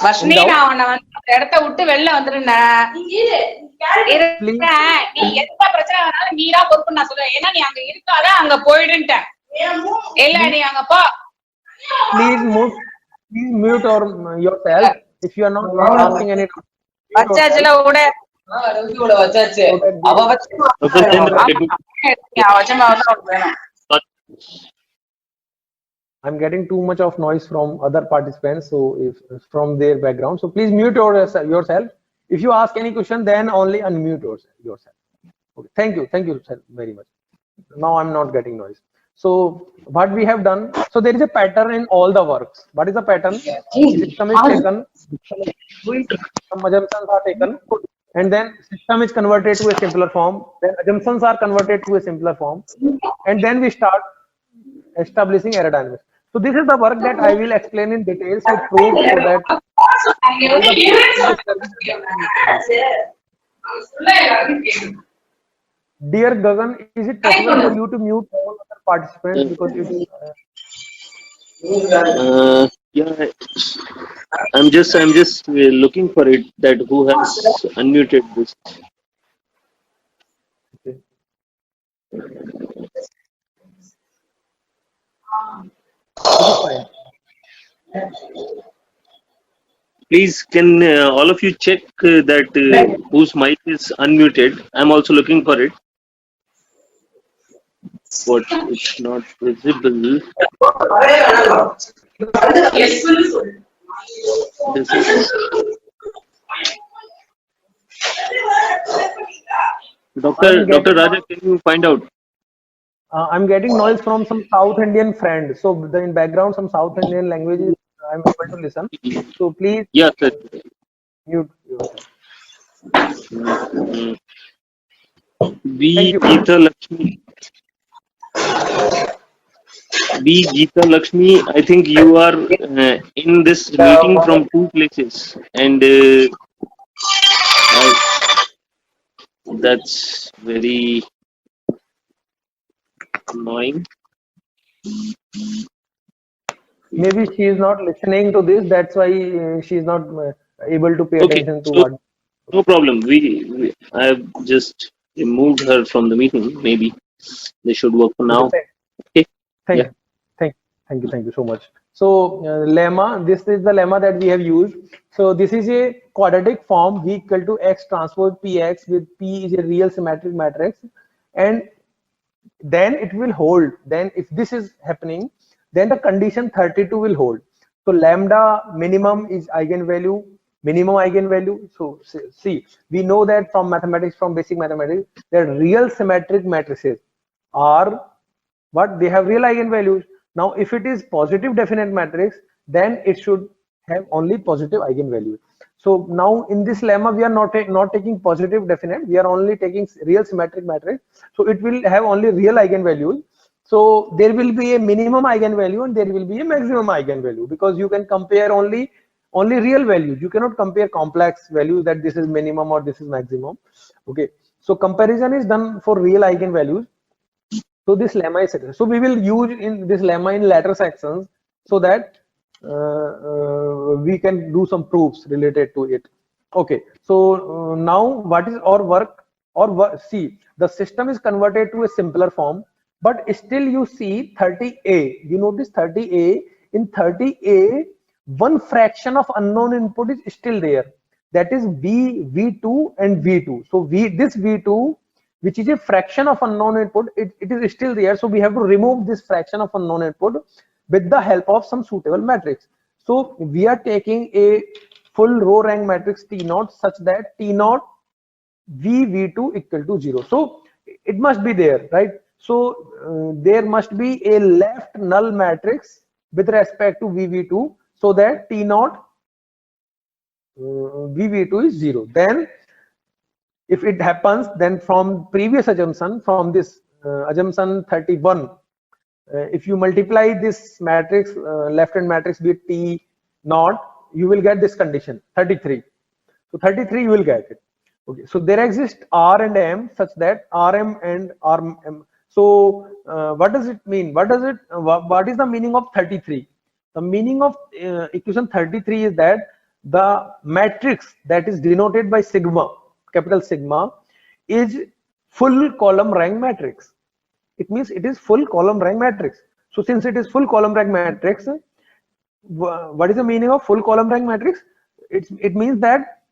Vashni, நான் உன்னை வந்து அந்த இடத்த விட்டு வெளில வந்துருந்தேன். நீ எந்த பிரச்சனை வேணாலும் நீரா பொறுப்பு நான் சொல்லுவேன். ஏன்னா நீ அங்க இருக்காத, அங்க போயிடுன்ட்டேன். இல்ல நீ அங்க போ.
Please mute yourself if you are not asking any.
வச்சாச்சுல விட. வச்சாச்சு. அவ வச்சு.
I'm getting too much of noise from other participants, so if from their background, so please mute yourself. If you ask any question, then only unmute yourself. Okay, thank you sir, very much. Now I'm not getting noise. So what we have done, so there is a pattern in all the works. What is the pattern? System is taken, some assumptions are taken, and then system is converted to a simpler form, then assumptions are converted to a simpler form, and then we start establishing aerodynamics. So this is the work that I will explain in details with proofs, so that all the Dear Gagan, is it possible for you to mute all other participants, because it is
Yeah, I'm just looking for it, that who has unmuted this.
fine.
Please, can all of you check that whose mic is unmuted? I'm also looking for it, but it's not visible. This is Dr. Raja. Can you find out?
I'm getting noise from some South Indian friend. So in background, some South Indian languages I'm able to listen. So please
Yeah, sir.
mute yourself.
B. Geeta Lakshmi. B. Geeta Lakshmi, I think you are in this meeting from two places, and that's very annoying.
Maybe she is not listening to this. That's why she is not able to pay
Okay,
attention to
so
what.
no problem. I have just removed her from the meeting. Maybe they should work for now. Okay.
Thank
Yeah.
you. Thank you so much. So lemma, this is the lemma that we have used. So this is a quadratic form, V equal to X transpose PX, with P is a real symmetric matrix, and then it will hold. Then if this is happening, then the condition 32 will hold. So lambda minimum is eigenvalue, minimum eigenvalue. So see, we know that from mathematics, from basic mathematics, that real symmetric matrices are what? They have real eigenvalues. Now if it is positive definite matrix, then it should have only positive eigenvalues. So now in this lemma, we are not taking positive definite, we are only taking real symmetric matrix. So it will have only real eigenvalues. So there will be a minimum eigenvalue and there will be a maximum eigenvalue, because you can compare only real values. You cannot compare complex values, that this is minimum or this is maximum. Okay, so comparison is done for real eigenvalues. So this lemma is set. So we will use in this lemma in later sections, so that we can do some proofs related to it. Okay, so now what is our work? See, the system is converted to a simpler form, but still you see 30A. You notice 30A. In 30A, one fraction of unknown input is still there. That is V2 and V2. So this V2, which is a fraction of unknown input, it is still there. So we have to remove this fraction of unknown input with the help of some suitable matrix. So we are taking a full row rank matrix T0 such that T0 V2 equal to 0. So it must be there, right? So there must be a left null matrix with respect to VV2, so that T0 VV2 is 0. Then if it happens, then from previous assumption, from this assumption 31, if you multiply this matrix, left hand matrix with T0, you will get this condition 33. So 33 you will get it. Okay, so there exists R and M such that RM and RM. So what does it mean? What is the meaning of 33? The meaning of equation 33 is that the matrix that is denoted by sigma, capital sigma, is full column rank matrix. It means it is full column rank matrix. So since it is full column rank matrix, what is the meaning of full column rank matrix? It means that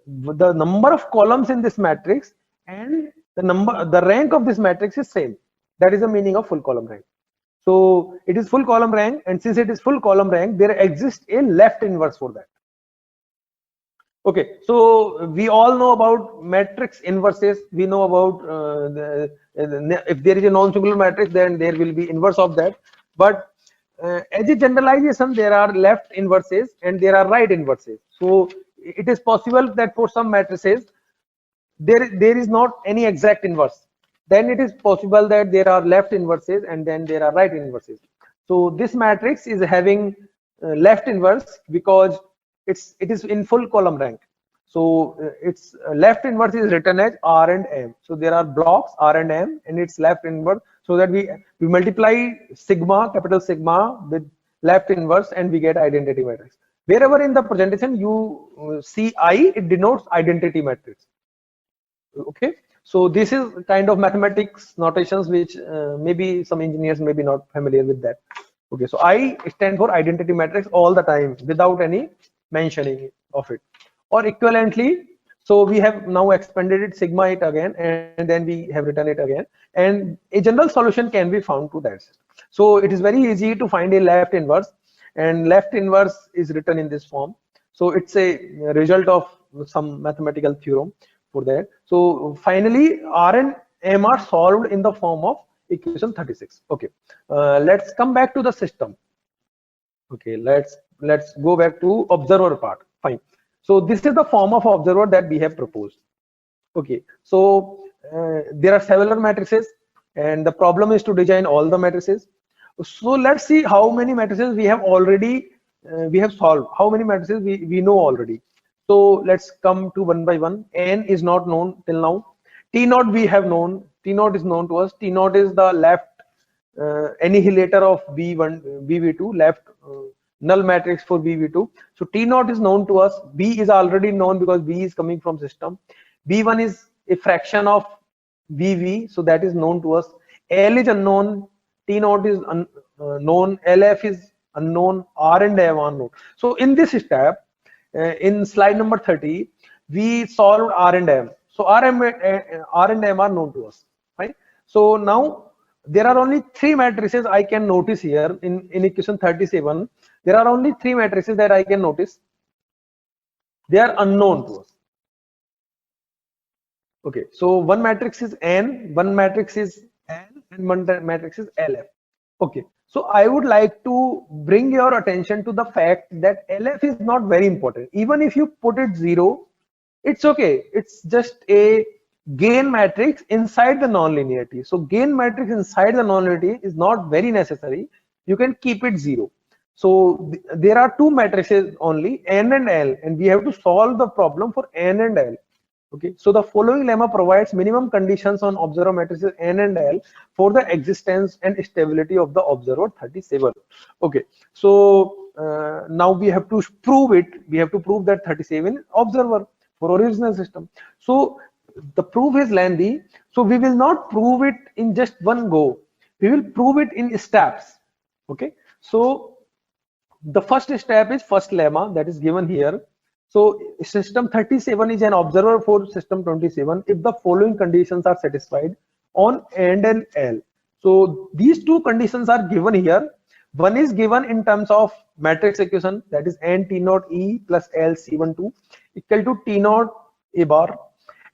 the number of columns in this matrix and the rank of this matrix is same. That is the meaning of full column rank. So it is full column rank, and since it is full column rank, there exists a left inverse for that. Okay, so we all know about matrix inverses. We know about if there is a non-singular matrix, then there will be inverse of that. But as a generalization, there are left inverses and there are right inverses. So it is possible that for some matrices, there is not any exact inverse. Then it is possible that there are left inverses and then there are right inverses. So this matrix is having left inverse because it is in full column rank. So its left inverse is written as R and M. So there are blocks R and M and its left inverse, so that we multiply sigma, capital sigma, with left inverse and we get identity matrix. Wherever in the presentation you see I, it denotes identity matrix. Okay, so this is kind of mathematics notations which maybe some engineers may be not familiar with that. Okay, so I stand for identity matrix all the time without any mentioning of it. Or equivalently, so we have now expanded it, sigma it again, and then we have written it again, and a general solution can be found to that. So it is very easy to find a left inverse, and left inverse is written in this form. So it's a result of some mathematical theorem for that. So finally, R and M are solved in the form of equation 36. Okay, let's come back to the system. Okay, let's go back to observer part. Fine. So this is the form of observer that we have proposed. Okay, so there are several matrices, and the problem is to design all the matrices. So let's see how many matrices we have already we have solved. How many matrices we know already. So let's come to one by one. N is not known till now. T naught we have known. T naught is known to us. T naught is the left annihilator of B1, BV2, left null matrix for BV2. So T naught is known to us. B is already known because B is coming from system. B1 is a fraction of BV, so that is known to us. L is unknown. T naught is unknown. LF is unknown. R and M are known. So in this step, in slide number 30, we solved R and M. So R and M are known to us, right? So now there are only three matrices I can notice here in equation 37. There are only three matrices that I can notice. They are unknown to us. Okay, so one matrix is N, one matrix is L, and one matrix is LF. Okay, so I would like to bring your attention to the fact that LF is not very important. Even if you put it 0, it's okay. It's just a gain matrix inside the nonlinearity. So gain matrix inside the nonlinearity is not very necessary. You can keep it 0. So there are two matrices only, N and L, and we have to solve the problem for N and L. Okay, so the following lemma provides minimum conditions on observer matrices N and L for the existence and stability of the observer 37. Okay, so now we have to prove it. We have to prove that 37 is observer for original system. So the proof is lengthy, so we will not prove it in just one go. We will prove it in steps. Okay, so the first step is first lemma that is given here. So system 37 is an observer for system 27 if the following conditions are satisfied on N and L. So these two conditions are given here. One is given in terms of matrix equation, that is N T naught E plus L C12 equal to T naught A bar.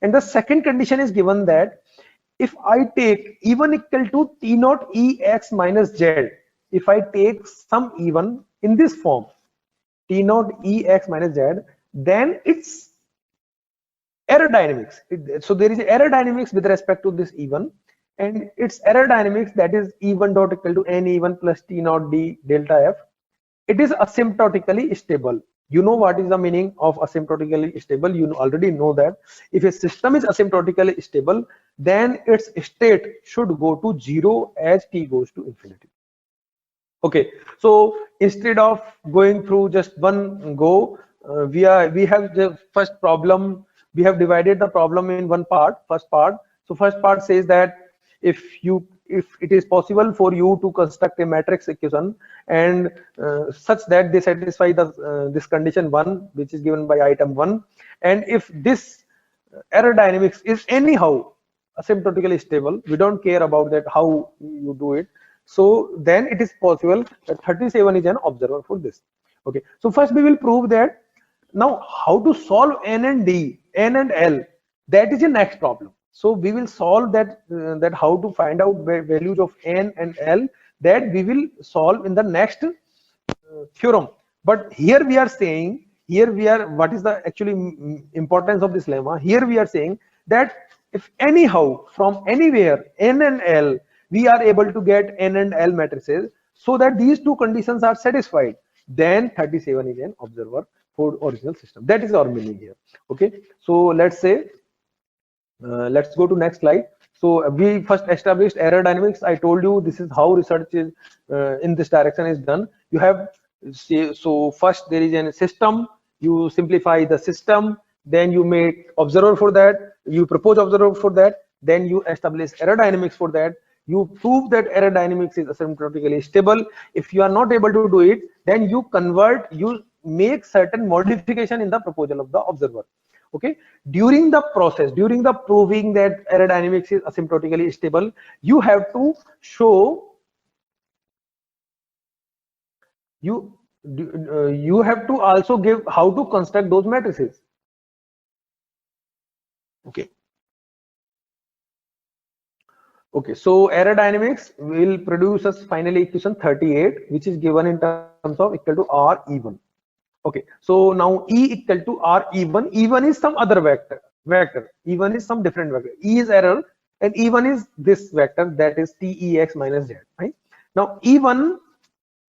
And the second condition is given that if I take E1 equal to T naught E X minus Z, if I take some E1 in this form, T naught E X minus Z, then it's error dynamics. So there is error dynamics with respect to this E1, and its error dynamics, that is E1 dot equal to N E1 plus T naught D delta F. It is asymptotically stable. You know what is the meaning of asymptotically stable. You already know that if a system is asymptotically stable, then its state should go to 0 as t goes to infinity. Okay, so instead of going through just one go, we have the first problem. We have divided the problem in one part, first part. So first part says that if it is possible for you to construct a matrix equation and such that they satisfy the this condition 1, which is given by item 1, and if this error dynamics is anyhow asymptotically stable, we don't care about that how you do it. So then it is possible that 37 is an observer for this. Okay, so first we will prove that Now, how to solve n and d, n and l? That is the next problem. So we will solve that. That how to find out values of n and l. That we will solve in the next theorem. But here we are saying, here we are, what is the actually importance of this lemma? Here we are saying that if anyhow from anywhere n and l we are able to get n and l matrices so that these two conditions are satisfied, then 37 is an observer for original system. That is our meaning here. Okay, so let's say let's go to next slide. So we first established error dynamics. I told you this is how research is in this direction is done. You have so first there is a system, you simplify the system, then you make observer for that, you propose observer for that, then you establish error dynamics for that, you prove that error dynamics is asymptotically stable. If you are not able to do it, then you convert, you make certain modification in the proposal of the observer. Okay, during the process, during the proving that error dynamics is asymptotically stable, you have to show, you have to also give how to construct those matrices. Okay. Okay, so error dynamics will produce us finally equation 38, which is given in terms of equal to R even. Okay, so now E equal to R even. Even is some other vector. Even is some different vector. E is error, and even is this vector, that is TEX minus Z. Right? Now even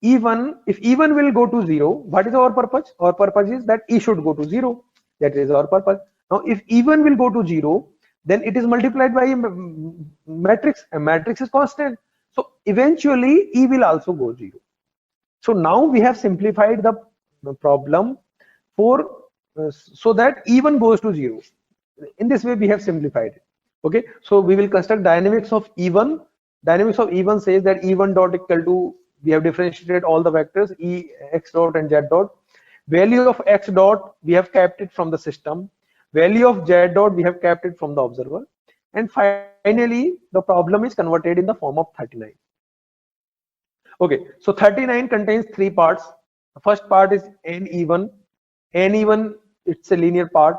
if even will go to 0, what is our purpose? Our purpose is that E should go to 0. That is our purpose. Now if even will go to 0, then it is multiplied by a matrix. A matrix is constant, so eventually E will also go 0. So now we have simplified the problem for so that even goes to 0. In this way we have simplified it. Okay, so we will construct dynamics of even. Dynamics of even says that even dot equal to, we have differentiated all the vectors E, x dot and z dot. Value of x dot we have kept it from the system. Value of z dot we have kept it from the observer. And finally the problem is converted in the form of 39. Okay, so 39 contains 3 parts. The first part is n even. N even, it's a linear part.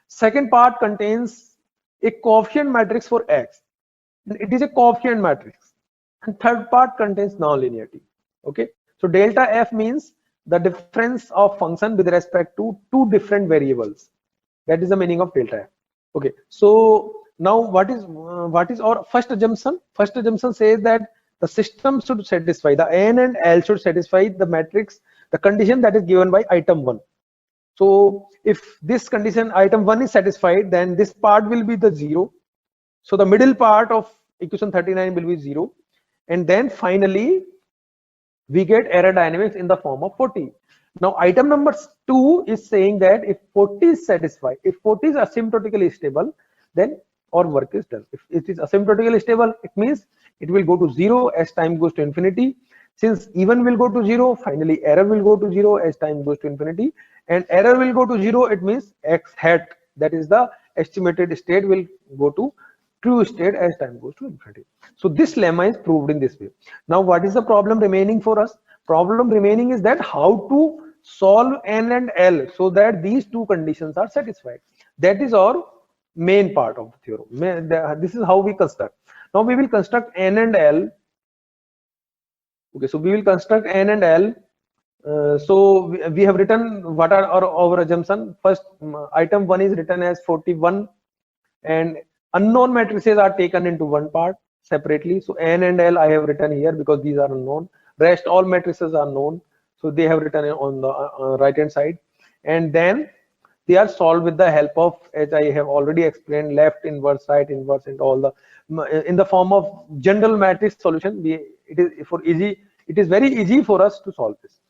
Second part contains a coefficient matrix for x. It is a coefficient matrix. And third part contains nonlinearity. Okay, so delta f means the difference of function with respect to two different variables. That is the meaning of delta f. Okay, so now what is our first assumption? First assumption says that the system should satisfy, the n and l should satisfy the matrix, the condition that is given by item 1. So if this condition item 1 is satisfied, then this part will be the 0. So the middle part of equation 39 will be 0. And then finally we get error dynamics in the form of 40. Now item number 2 is saying that if 40 is satisfied, if 40 is asymptotically stable, then our work is done. If it is asymptotically stable, it means it will go to 0 as time goes to infinity. Since even will go to 0, finally error will go to 0 as time goes to infinity, and error will go to 0, it means x hat, that is the estimated state, will go to true state as time goes to infinity. So this lemma is proved in this way. Now what is the problem remaining for us? Problem remaining is that how to solve n and l so that these two conditions are satisfied. That is our main part of the theorem. This is how we construct. Now we will construct n and l. Okay, so we will construct n and l. So we have written what are our assumption. First, item 1 is written as 41, and unknown matrices are taken into one part separately. So n and l I have written here because these are unknown. Rest all matrices are known, so they have written on the right hand side, and then they are solved with the help of, as I have already explained, left inverse, right inverse, and all the in the form of general matrix solution. It is very easy for us to solve this.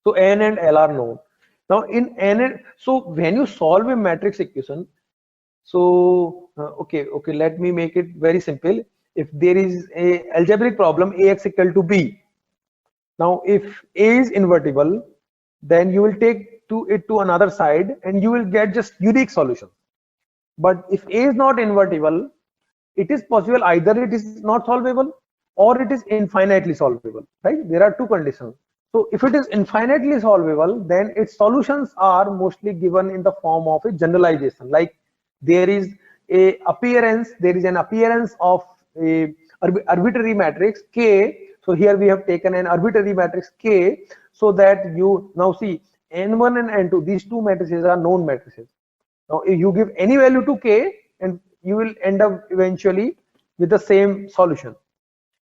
So n and l are known. Now in n and, so when you solve a matrix equation, so okay, let me make it very simple. If there is a algebraic problem ax equal to b, now if a is invertible, then you will take it to another side and you will get just unique solution. But if a is not invertible, it is possible either it is not solvable or it is infinitely solvable, right? There are two conditions. So if it is infinitely solvable, then its solutions are mostly given in the form of a generalization. Like there is an appearance of a arbitrary matrix K. So here we have taken an arbitrary matrix K, so that you now see N1 and N2, these two matrices are known matrices. Now if you give any value to K, and you will end up eventually with the same solution.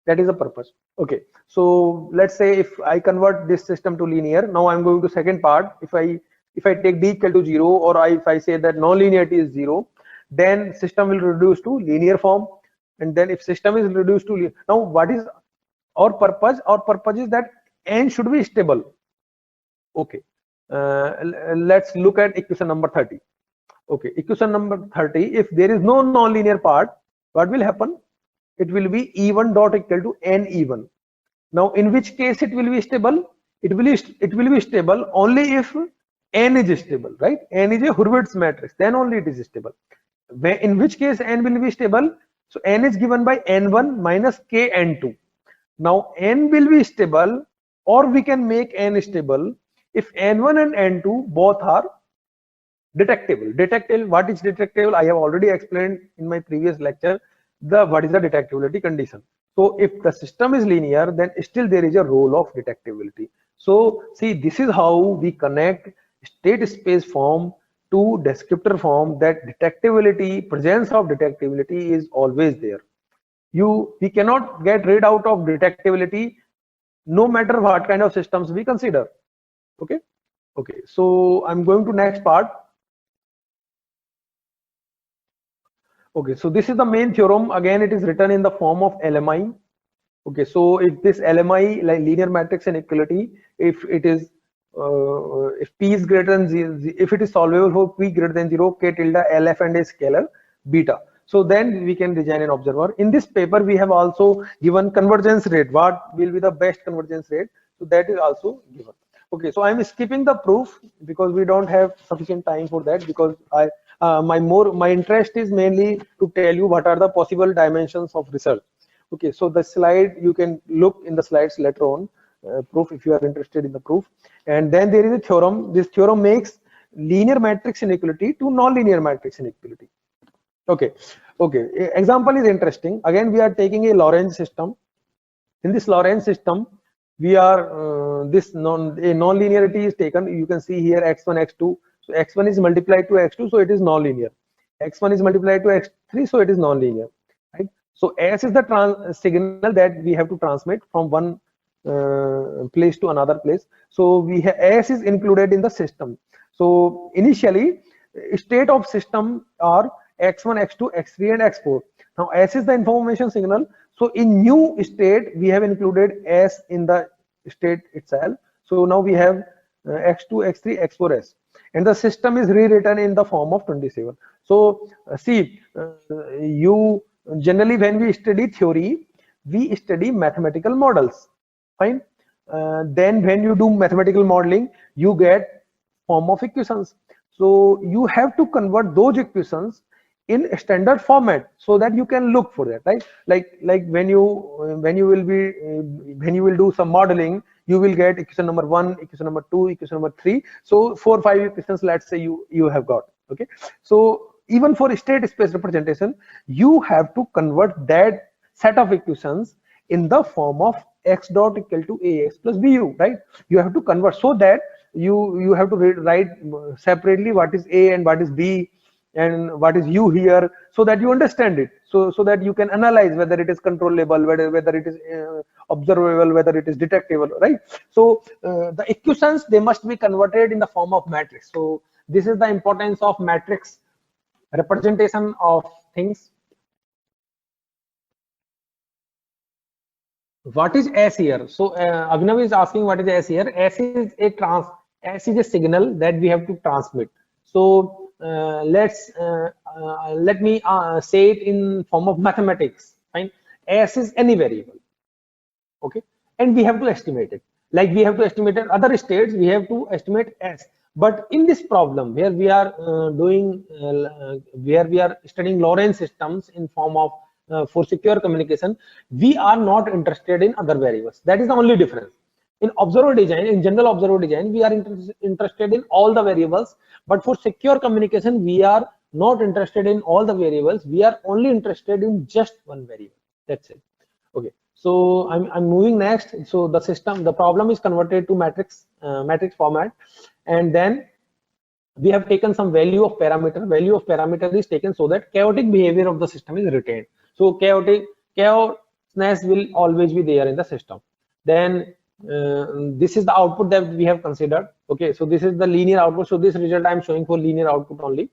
That is the purpose. Okay, so let's say if I convert this system to linear, now I'm going to second part. If I take d equal to 0, or if I say that non-linearity is 0, then system will reduce to linear form. And then if system is reduced to now what is our purpose? Our purpose is that n should be stable. Okay, let's look at equation number 30. Okay, equation number 30, if there is no non-linear part, what will happen? It will be E1 dot equal to n even. Now in which case it will be stable? It will be stable only if n is stable, right? N is a Hurwitz matrix, then only it is stable. In which case n will be stable? So n is given by n1 minus k n2. Now n will be stable, or we can make n stable if n1 and n2 both are detectable. Detectable, what is detectable? I have already explained in my previous lecture what is the detectability condition. So if the system is linear, then still there is a role of detectability. So see, this is how we connect state space form to descriptor form, that detectability, presence of detectability is always there. We cannot get rid out of detectability no matter what kind of systems we consider. Okay, so I'm going to next part. Okay, so this is the main theorem. Again, it is written in the form of LMI. Okay, so if this LMI, like linear matrix inequality, if it is if P is greater than 0, if it is solvable for P greater than 0, K tilde LF and a scalar beta, so then we can design an observer. In this paper, we have also given convergence rate. What will be the best convergence rate? So that is also given. Okay, so I'm skipping the proof because we don't have sufficient time for that, because my interest is mainly to tell you what are the possible dimensions of research. Okay, so the slide, you can look in the slides later on, proof, if you are interested in the proof. And then there is a theorem. This theorem makes linear matrix inequality to non-linear matrix inequality. Okay, example is interesting. Again, we are taking a Lorentz system. In this Lorentz system, we are a non-linearity is taken. You can see here x1, x2. So x1 is multiplied to x2, so it is non-linear. X1 is multiplied to x3, so it is non-linear, right? So S is the signal that we have to transmit from one place to another place. So S is included in the system. So initially, state of system are x1, x2, x3, and x4. Now S is the information signal. So in new state, we have included S in the state itself. So now we have x2, x3, x4, S. And the system is rewritten in the form of 27. So see, you generally, when we study theory, we study mathematical models. Fine. Then when you do mathematical modeling, you get form of equations. So you have to convert those equations in a standard format so that you can look for that, right? Like when you will do some modeling, you will get equation number 1, equation number 2, equation number 3. So 4 or 5 equations, let's say you have got. Okay, so even for state space representation, you have to convert that set of equations in the form of x dot equal to ax plus bu, right? You have to convert, so that you have to write separately what is a and what is b and what is u here, so that you understand it, so that you can analyze whether it is controllable, whether it is observable, whether it is detectable, right? So the equations, they must be converted in the form of matrix. So this is the importance of matrix representation of things. What is S here? So Abhinav is asking what is S here. S is a signal that we have to transmit. So let me say it in form of mathematics. Fine. S is any variable. Okay, and we have to estimate it. Like we have to estimate at other states, we have to estimate S. But in this problem, where we are studying Lorentz systems in form of for secure communication, we are not interested in other variables. That is the only difference. In observer design, in general observer design, we are interested in all the variables, but for secure communication, we are not interested in all the variables. We are only interested in just one variable. That's it. Okay. So I'm moving next. So the problem is converted to matrix format, and then we have taken some value of parameter. Value of parameter is taken so that chaotic behavior of the system is retained. So chaosness will always be there in the system. Then this is the output that we have considered. Okay, so this is the linear output. So this result I am showing for linear output only.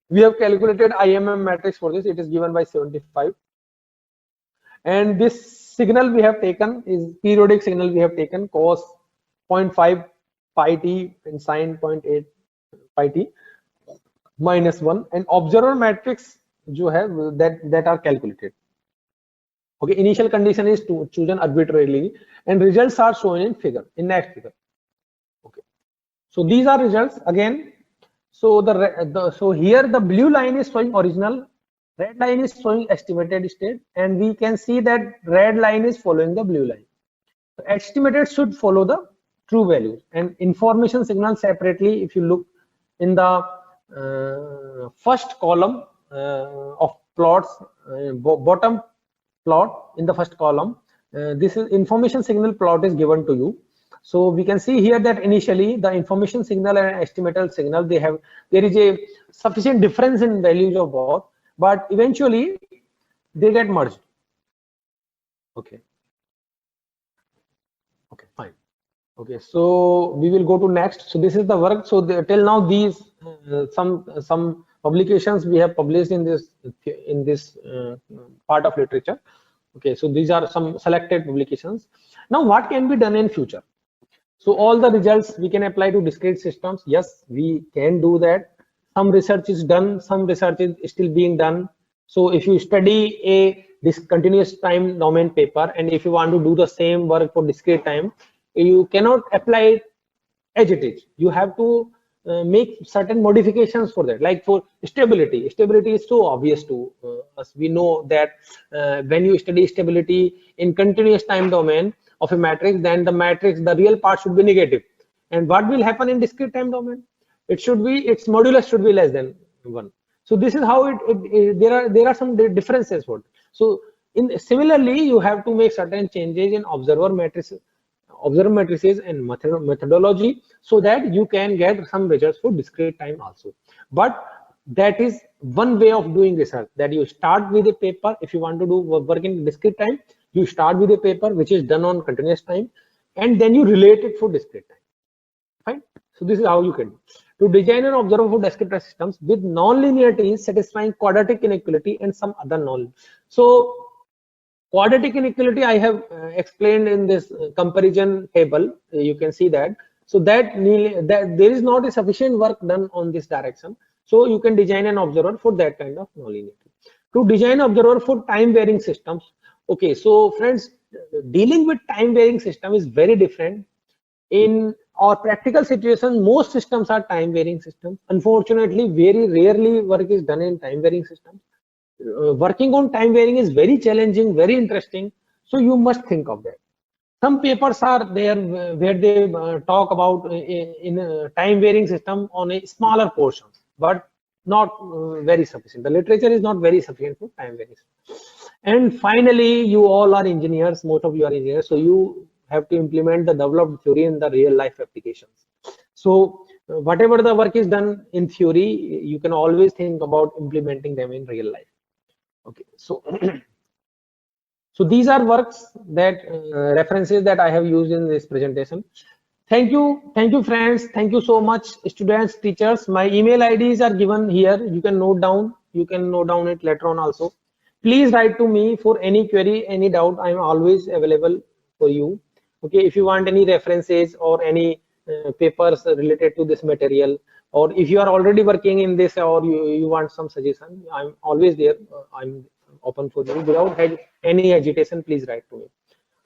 We have calculated IMM matrix for this. It is given by 75. And this signal we have taken is periodic signal. We have taken cos 0.5 pi t and sine 0.8 pi t minus 1, and observer matrix जो है that are calculated. Okay, initial condition is chosen arbitrarily, and results are shown in next figure. Okay, so these are results again. So so here the blue line is showing original, red line is showing estimated state, and we can see that red line is following the blue line. So estimated should follow the true values, and information signal separately. If you look in the first column of plots, bottom plot in the first column, this is information signal plot is given to you. So we can see here that initially the information signal and estimated signal, there is a sufficient difference in values of both, but eventually they get merged. Okay, fine. Okay, so we will go to next. So this is the work. So till now these some publications we have published in this part of literature. Okay, so these are some selected publications. Now what can be done in future? So all the results we can apply to discrete systems. Yes, we can do that. Some research is done, some research is still being done. So if you study this continuous time domain paper, and if you want to do the same work for discrete time, you cannot apply it as it is. You have to make certain modifications for that. Like for stability is so obvious to us. We know that when you study stability in continuous time domain of a matrix, then the real part should be negative. And what will happen in discrete time domain? Its modulus should be less than 1. So this is how there are some differences for it. So similarly, you have to make certain changes in observer matrices and methodology, so that you can get some results for discrete time also. But that is one way of doing research, that you start with a paper. If you want to do work in discrete time, you start with a paper which is done on continuous time, and then you relate it for discrete time. Fine. So this is how you can do. To design and observe for discrete systems with non-linearities satisfying quadratic inequality and some other knowledge. So quadratic inequality I have explained in this comparison table. You can see that. So that there is not a sufficient work done on this direction. So you can design an observer for that kind of nonlinearity. To design observer for time varying systems. Okay, so friends, dealing with time varying system is very different. In our practical situation, most systems are time varying systems. Unfortunately, very rarely work is done in time varying systems. Working on time varying is very challenging, very interesting. So you must think of that. Some papers are there where they talk about in a time varying system on a smaller portion, but not very sufficient. The literature is not very sufficient for time varying. And finally, you all are engineers, most of you are engineers, so you have to implement the developed theory in the real life applications. So whatever the work is done in theory, you can always think about implementing them in real life. Okay, so so these are works that references that I have used in this presentation. Thank you friends. Thank you so much, students, teachers. My email IDs are given here. You can note down. You can note down it later on also. Please write to me for any query, any doubt. I am always available for you. Okay, if you want any references or any papers related to this material, or if you are already working in this, or you want some suggestion, I'm always there. I'm open for you. Without any agitation, please write to me.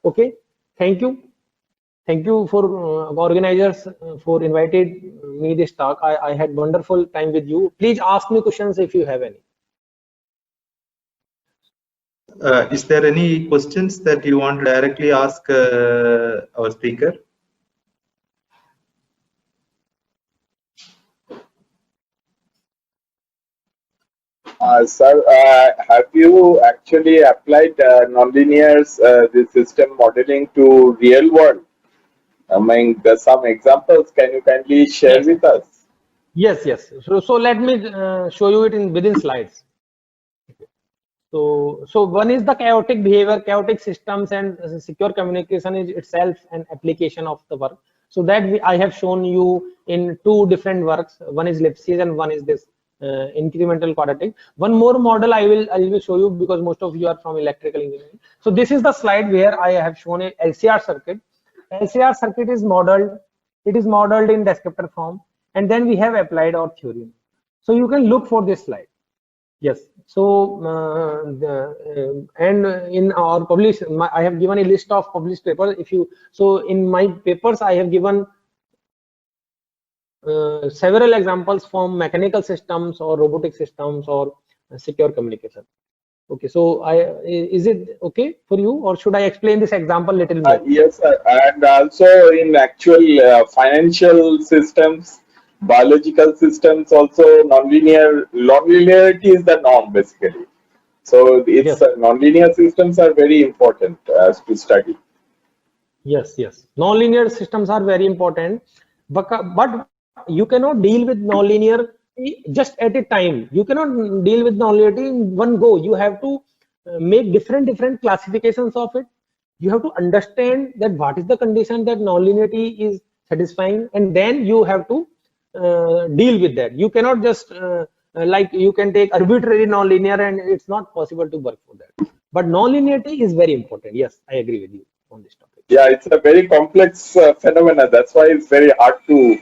Okay, thank you for organizers for invited me this talk. I had wonderful time with you. Please ask me questions if you have any.
Is there any questions that you want to directly ask our speaker?
Sir, have you actually applied nonlinear this system modeling to real world? I mean, there's some examples. Can you kindly share
Yes.
with us?
Yes. So let me show you it in within slides. So one is the chaotic behavior, chaotic systems, and secure communication is itself an application of the work. So that I have shown you in two different works. One is Lipschitz and one is this incremental quadratic. One more model I will show you because most of you are from electrical engineering. So this is the slide where I have shown a LCR circuit. LCR circuit is modeled. It is modeled in descriptor form, and then we have applied our theory. So you can look for this slide. Yes. So and in our published, I have given a list of published papers. If you in my papers, I have given several examples from mechanical systems or robotic systems or secure communication. Okay. So is it okay for you, or should I explain this example little more?
Yes, sir. And also in actual financial systems, biological systems, also nonlinearity is the norm basically. So it's
Yes.
nonlinear systems are very important to study.
Yes. Nonlinear systems are very important, but you cannot deal with nonlinear just at a time. You cannot deal with nonlinearity in one go. You have to make different classifications of it. You have to understand that what is the condition that nonlinearity is satisfying, and then you have to deal with that. You cannot just like you can take arbitrary nonlinear, and it's not possible to work for that. But nonlinearity is very important. Yes, I agree with you on this topic.
Yeah, it's a very complex phenomena. That's why it's very hard to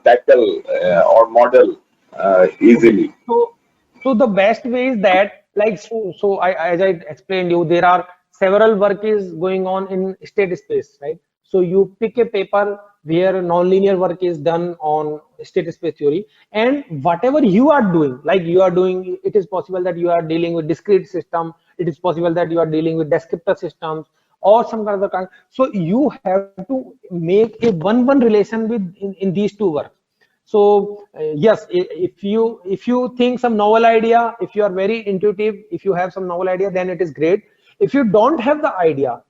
tackle or model easily.
So the best way is that, like, as I explained you, there are several work is going on in state space, right? So you pick a paper where nonlinear work is done on state space theory, and whatever you are doing, like you are doing, it is possible that you are dealing with discrete system. It is possible that you are dealing with descriptor systems or some kind of kind. So you have to make a one-one relation with in these two works. So yes, if you think some novel idea, if you are very intuitive, if you have some novel idea, then it is great. If you don't have the idea,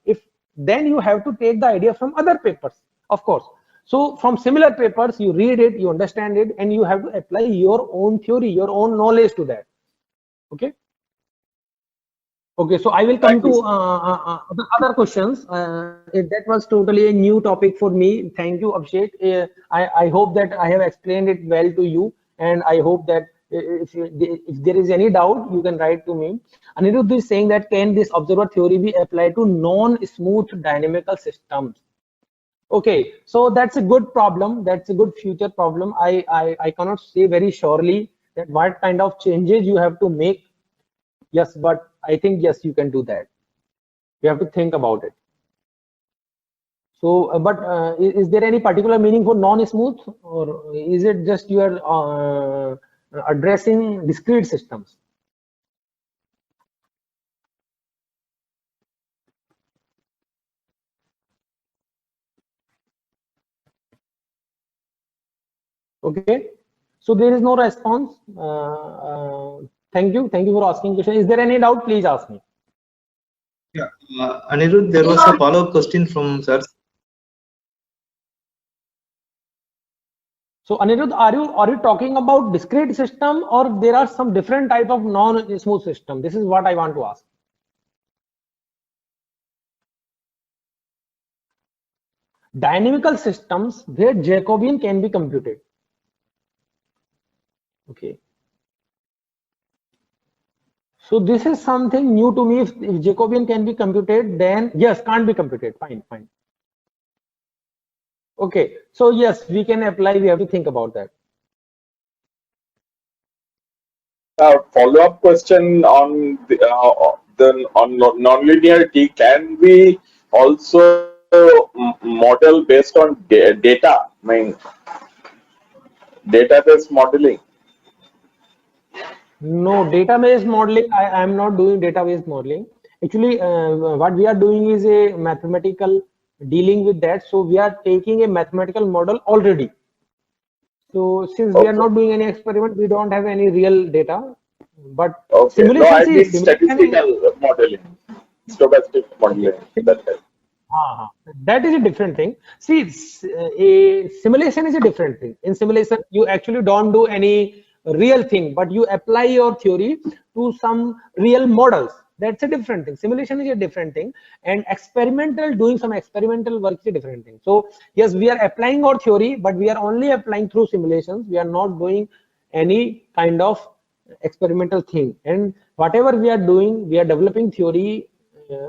then you have to take the idea from other papers, of course. So from similar papers, you read it, you understand it, and you have to apply your own theory, your own knowledge to that. Okay. Okay, so I will come to the other questions. That was totally a new topic for me. Thank you, Abhishek. I hope that I have explained it well to you, and I hope that if there is any doubt, you can write to me. Anirudh is saying that can this observer theory be applied to non-smooth dynamical systems? Okay, so that's a good problem. That's a good future problem. I cannot say very surely that what kind of changes you have to make. Yes, but I think yes, you can do that. You have to think about it. So, but is there any particular meaning for non-smooth, or is it just you are addressing discrete systems? Okay, so there is no response. Thank you for asking question. Is there any doubt? Please ask me.
Yeah, Anirudh, there was a follow-up question from sir.
So Anirudh, are you talking about discrete system, or there are some different type of non-smooth system? This is what I want to ask. Dynamical systems where Jacobian can be computed. Okay. So this is something new to me. If Jacobian can be computed, then yes, can't be computed. Fine. Okay. So yes, we can apply. We have to think about that.
Follow-up question on on nonlinearity. Can we also model based on data? I mean, database modeling.
No, database modeling, I am not doing database modeling. Actually, what we are doing is a mathematical dealing with that. So we are taking a mathematical model already. So since we are
Okay.
not doing any experiment, we don't have any real data. But
Okay. No,
simulation,
I
see,
mean statistical modeling, stochastic modeling. That type.
uh, that is a different thing. See, a simulation is a different thing. In simulation, you actually don't do any real thing, but you apply your theory to some real models. That's a different thing. Simulation is a different thing, and experimental, doing some experimental work is a different thing. So yes, we are applying our theory, but we are only applying through simulations. We are not doing any kind of experimental thing. And whatever we are doing, we are developing theory,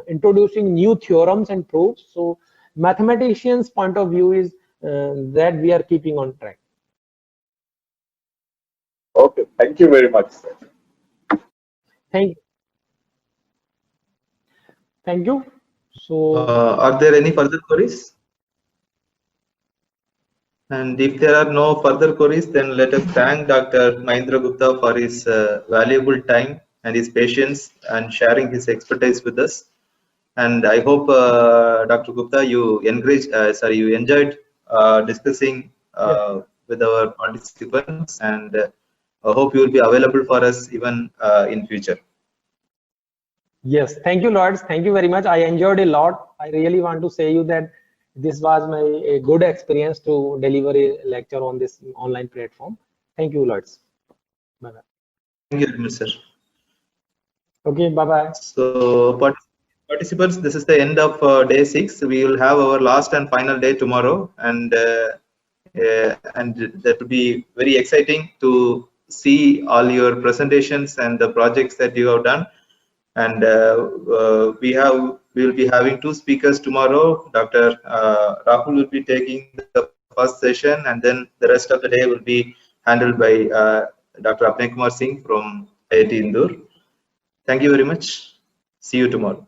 introducing new theorems and proofs. So mathematicians point of view is that we are keeping on track.
Okay. Thank you very much, sir.
Thank you. So
Are there any further queries? And if there are no further queries, then let us thank Dr. Mahindra Gupta for his valuable time and his patience and sharing his expertise with us. And I hope, Dr. Gupta, you you enjoyed discussing
yes,
with our participants, and I hope you will be available for us even in future.
yes, thank you, Lords. Thank you very much. I enjoyed a lot. I really want to say you that this was my a good experience to deliver a lecture on this online platform. Thank you, Lords. Bye bye.
Thank you very much, sir.
Okay, bye bye.
So, participants, this is the end of day 6. We will have our last and final day tomorrow, and that will be very exciting to see all your presentations and the projects that you have done. And we will be having 2 speakers tomorrow. Dr. Rahul will be taking the first session, and then the rest of the day will be handled by Dr. Abhinay Kumar Singh from IIT Indore. Thank you very much. See you tomorrow.